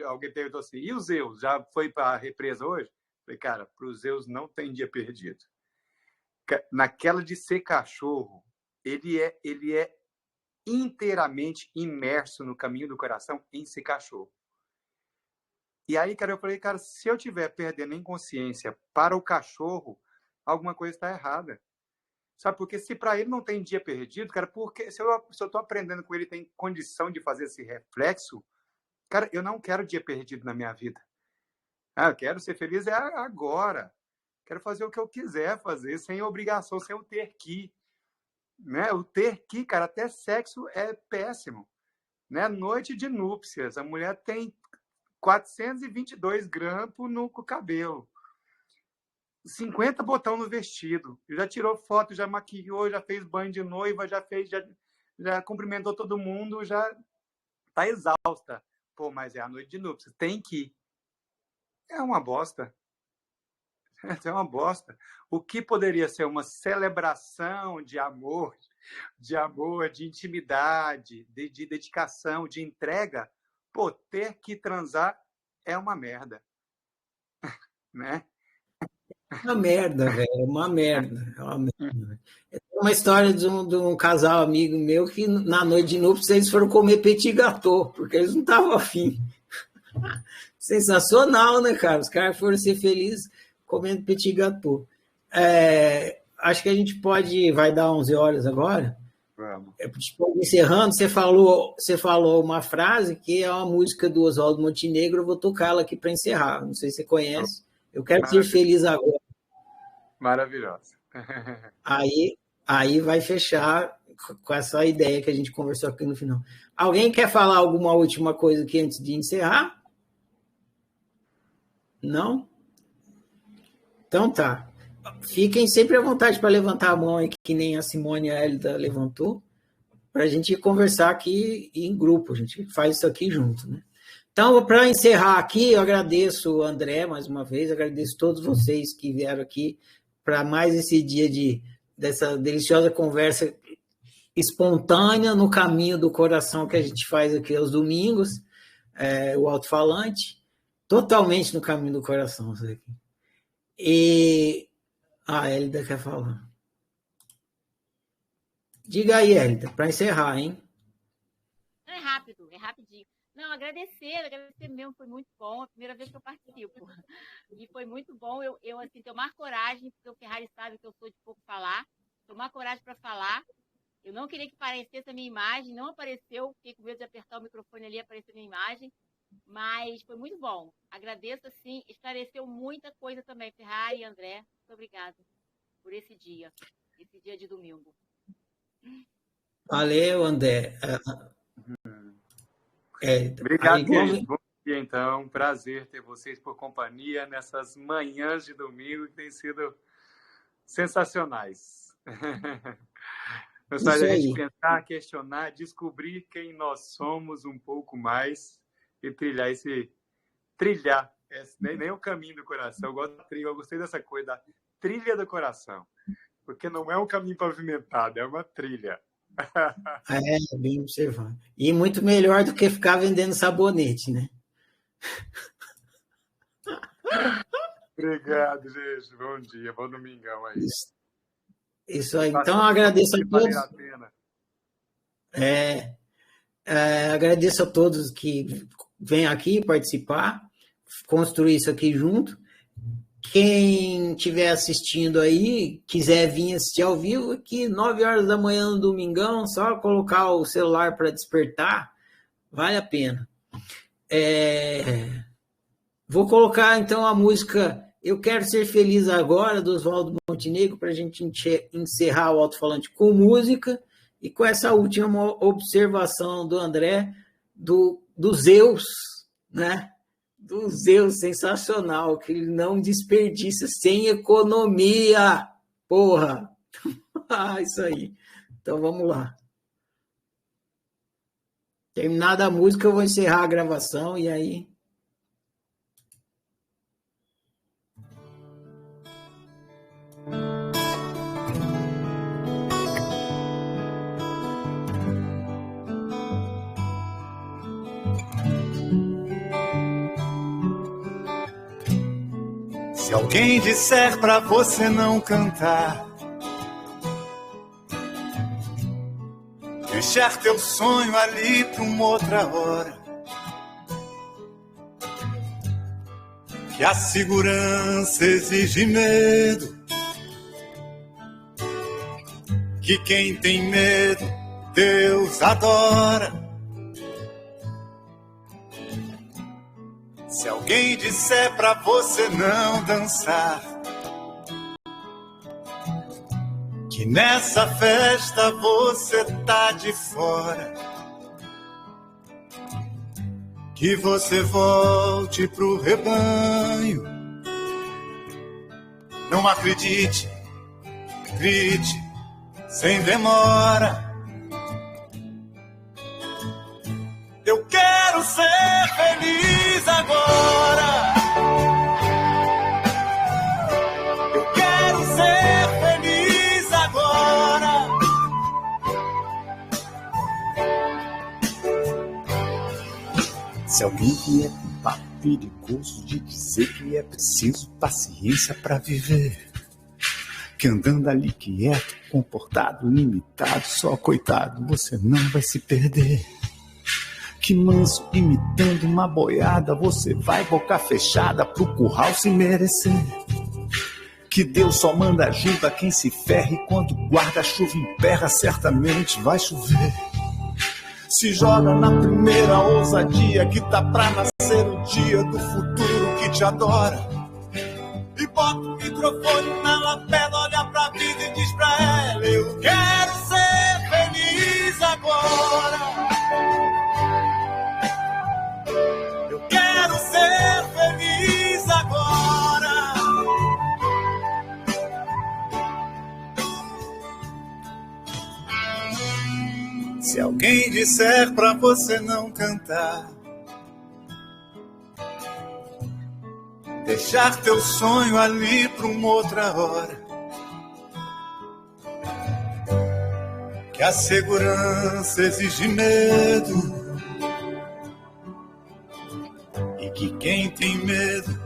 alguém perguntou assim, e o Zeus? Já foi para a represa hoje? Eu falei, cara, para o Zeus não tem dia perdido. Naquela de ser cachorro, ele é inteiramente imerso no caminho do coração em ser cachorro. E aí, cara, eu falei, cara, se eu estiver perdendo a inconsciência para o cachorro, alguma coisa está errada. Sabe, porque se para ele não tem dia perdido, cara, porque se eu estou aprendendo com ele, tem condição de fazer esse reflexo, cara, eu não quero dia perdido na minha vida. Eu quero ser feliz agora. Quero fazer o que eu quiser fazer, sem obrigação, sem o ter que. Né? O ter que, cara, até sexo é péssimo. Né? Noite de núpcias, a mulher tem 422 grampos no cabelo. 50 botão no vestido. Já tirou foto, já maquiou, já fez banho de noiva, já cumprimentou todo mundo, já tá exausta. Pô, mas é a noite de núpcias. Tem que ir. É uma bosta. É uma bosta. O que poderia ser uma celebração de amor, de intimidade, de dedicação, de entrega, pô, ter que transar é uma merda. Né? Uma merda, velho. É uma merda. É uma história de um casal amigo meu que na noite de núpcias eles foram comer petit gâteau, porque eles não estavam afim. Sensacional, né, cara? Os caras foram ser felizes comendo petit gâteau. Acho que a gente vai dar 11 horas agora. Vamos. Encerrando, você falou uma frase que é uma música do Oswaldo Montenegro, eu vou tocá-la aqui para encerrar. Não sei se você conhece. Eu quero ser feliz agora. Maravilhosa. Aí vai fechar com essa ideia que a gente conversou aqui no final. Alguém quer falar alguma última coisa aqui antes de encerrar? Não? Então tá. Fiquem sempre à vontade para levantar a mão aí, que nem a Simone e a Hélida levantou, para a gente conversar aqui em grupo. A gente faz isso aqui junto, né? Então, para encerrar aqui, eu agradeço o André mais uma vez, agradeço todos vocês que vieram aqui para mais esse dia dessa deliciosa conversa espontânea no caminho do coração que a gente faz aqui aos domingos, o alto-falante, totalmente no caminho do coração. Isso aqui. E a Hélida quer falar. Diga aí, Hélida, para encerrar, hein? É rápido, é rapidinho. Não, agradecer mesmo, foi muito bom, a primeira vez que eu participo. E foi muito bom, eu assim, tomar coragem, porque o Ferrari sabe que eu sou de pouco falar, tomar coragem para falar. Eu não queria que aparecesse a minha imagem, não apareceu, fiquei com medo de apertar o microfone ali e aparecer a minha imagem, mas foi muito bom. Agradeço, assim, esclareceu muita coisa também, Ferrari e André, muito obrigada por esse dia de domingo. Valeu, André. Obrigado, querido. Bom dia, então. Prazer ter vocês por companhia nessas manhãs de domingo que têm sido sensacionais. Nos faz a gente pensar, questionar, descobrir quem nós somos um pouco mais e trilhar nem o caminho do coração. Eu gosto da trilha, eu gostei dessa coisa da trilha do coração. Porque não é um caminho pavimentado, é uma trilha. É, bem observado. E muito melhor do que ficar vendendo sabonete, né? Obrigado, gente. Bom dia, bom domingão aí. Isso aí. Então, eu agradeço a todos. Agradeço a todos que vêm aqui participar, construir isso aqui junto. Quem estiver assistindo aí, quiser vir assistir ao vivo, aqui 9 horas da manhã no domingão, só colocar o celular para despertar, vale a pena. Vou colocar então a música Eu Quero Ser Feliz Agora, do Oswaldo Montenegro, para a gente encerrar o Alto-Falante com música e com essa última observação do André, do Zeus, né? Do Zeus, sensacional, que ele não desperdiça sem economia, porra. Isso aí. Então vamos lá. Terminada a música, eu vou encerrar a gravação e aí... Se alguém disser pra você não cantar, deixar teu sonho ali pra uma outra hora, que a segurança exige medo, que quem tem medo Deus adora. Se alguém disser pra você não dançar, que nessa festa você tá de fora, que você volte pro rebanho, não acredite, grite sem demora. Eu quero ser feliz agora. Eu quero ser feliz agora. Se alguém vier com papo perigoso de dizer que é preciso paciência pra viver, que andando ali quieto, comportado, limitado, só coitado, você não vai se perder. Que manso, imitando uma boiada, você vai boca fechada pro curral se merecer. Que Deus só manda ajuda quem se ferra, e quando guarda-chuva emperra, certamente vai chover. Se joga na primeira ousadia, que tá pra nascer o dia do futuro que te adora. E bota o microfone na lapela, olha pra vida e diz pra ela: eu quero ser feliz agora. Eu quero ser feliz agora. Se alguém disser pra você não cantar, deixar teu sonho ali pra uma outra hora, que a segurança exige medo, e que quem tem medo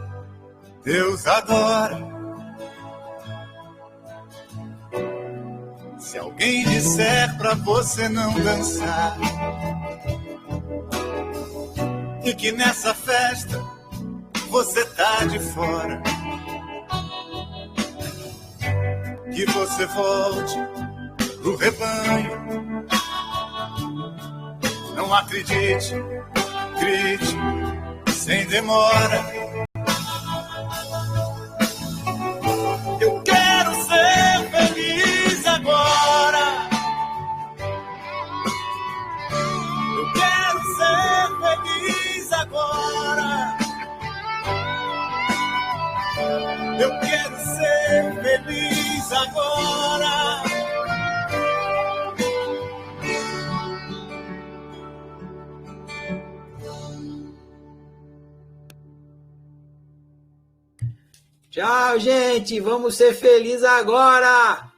Deus adora. Se alguém disser pra você não dançar, e que nessa festa você tá de fora, que você volte pro rebanho, não acredite, grite sem demora. Eu quero ser feliz agora. Eu quero ser feliz agora. Eu quero ser feliz agora. Tchau, gente. Vamos ser felizes agora.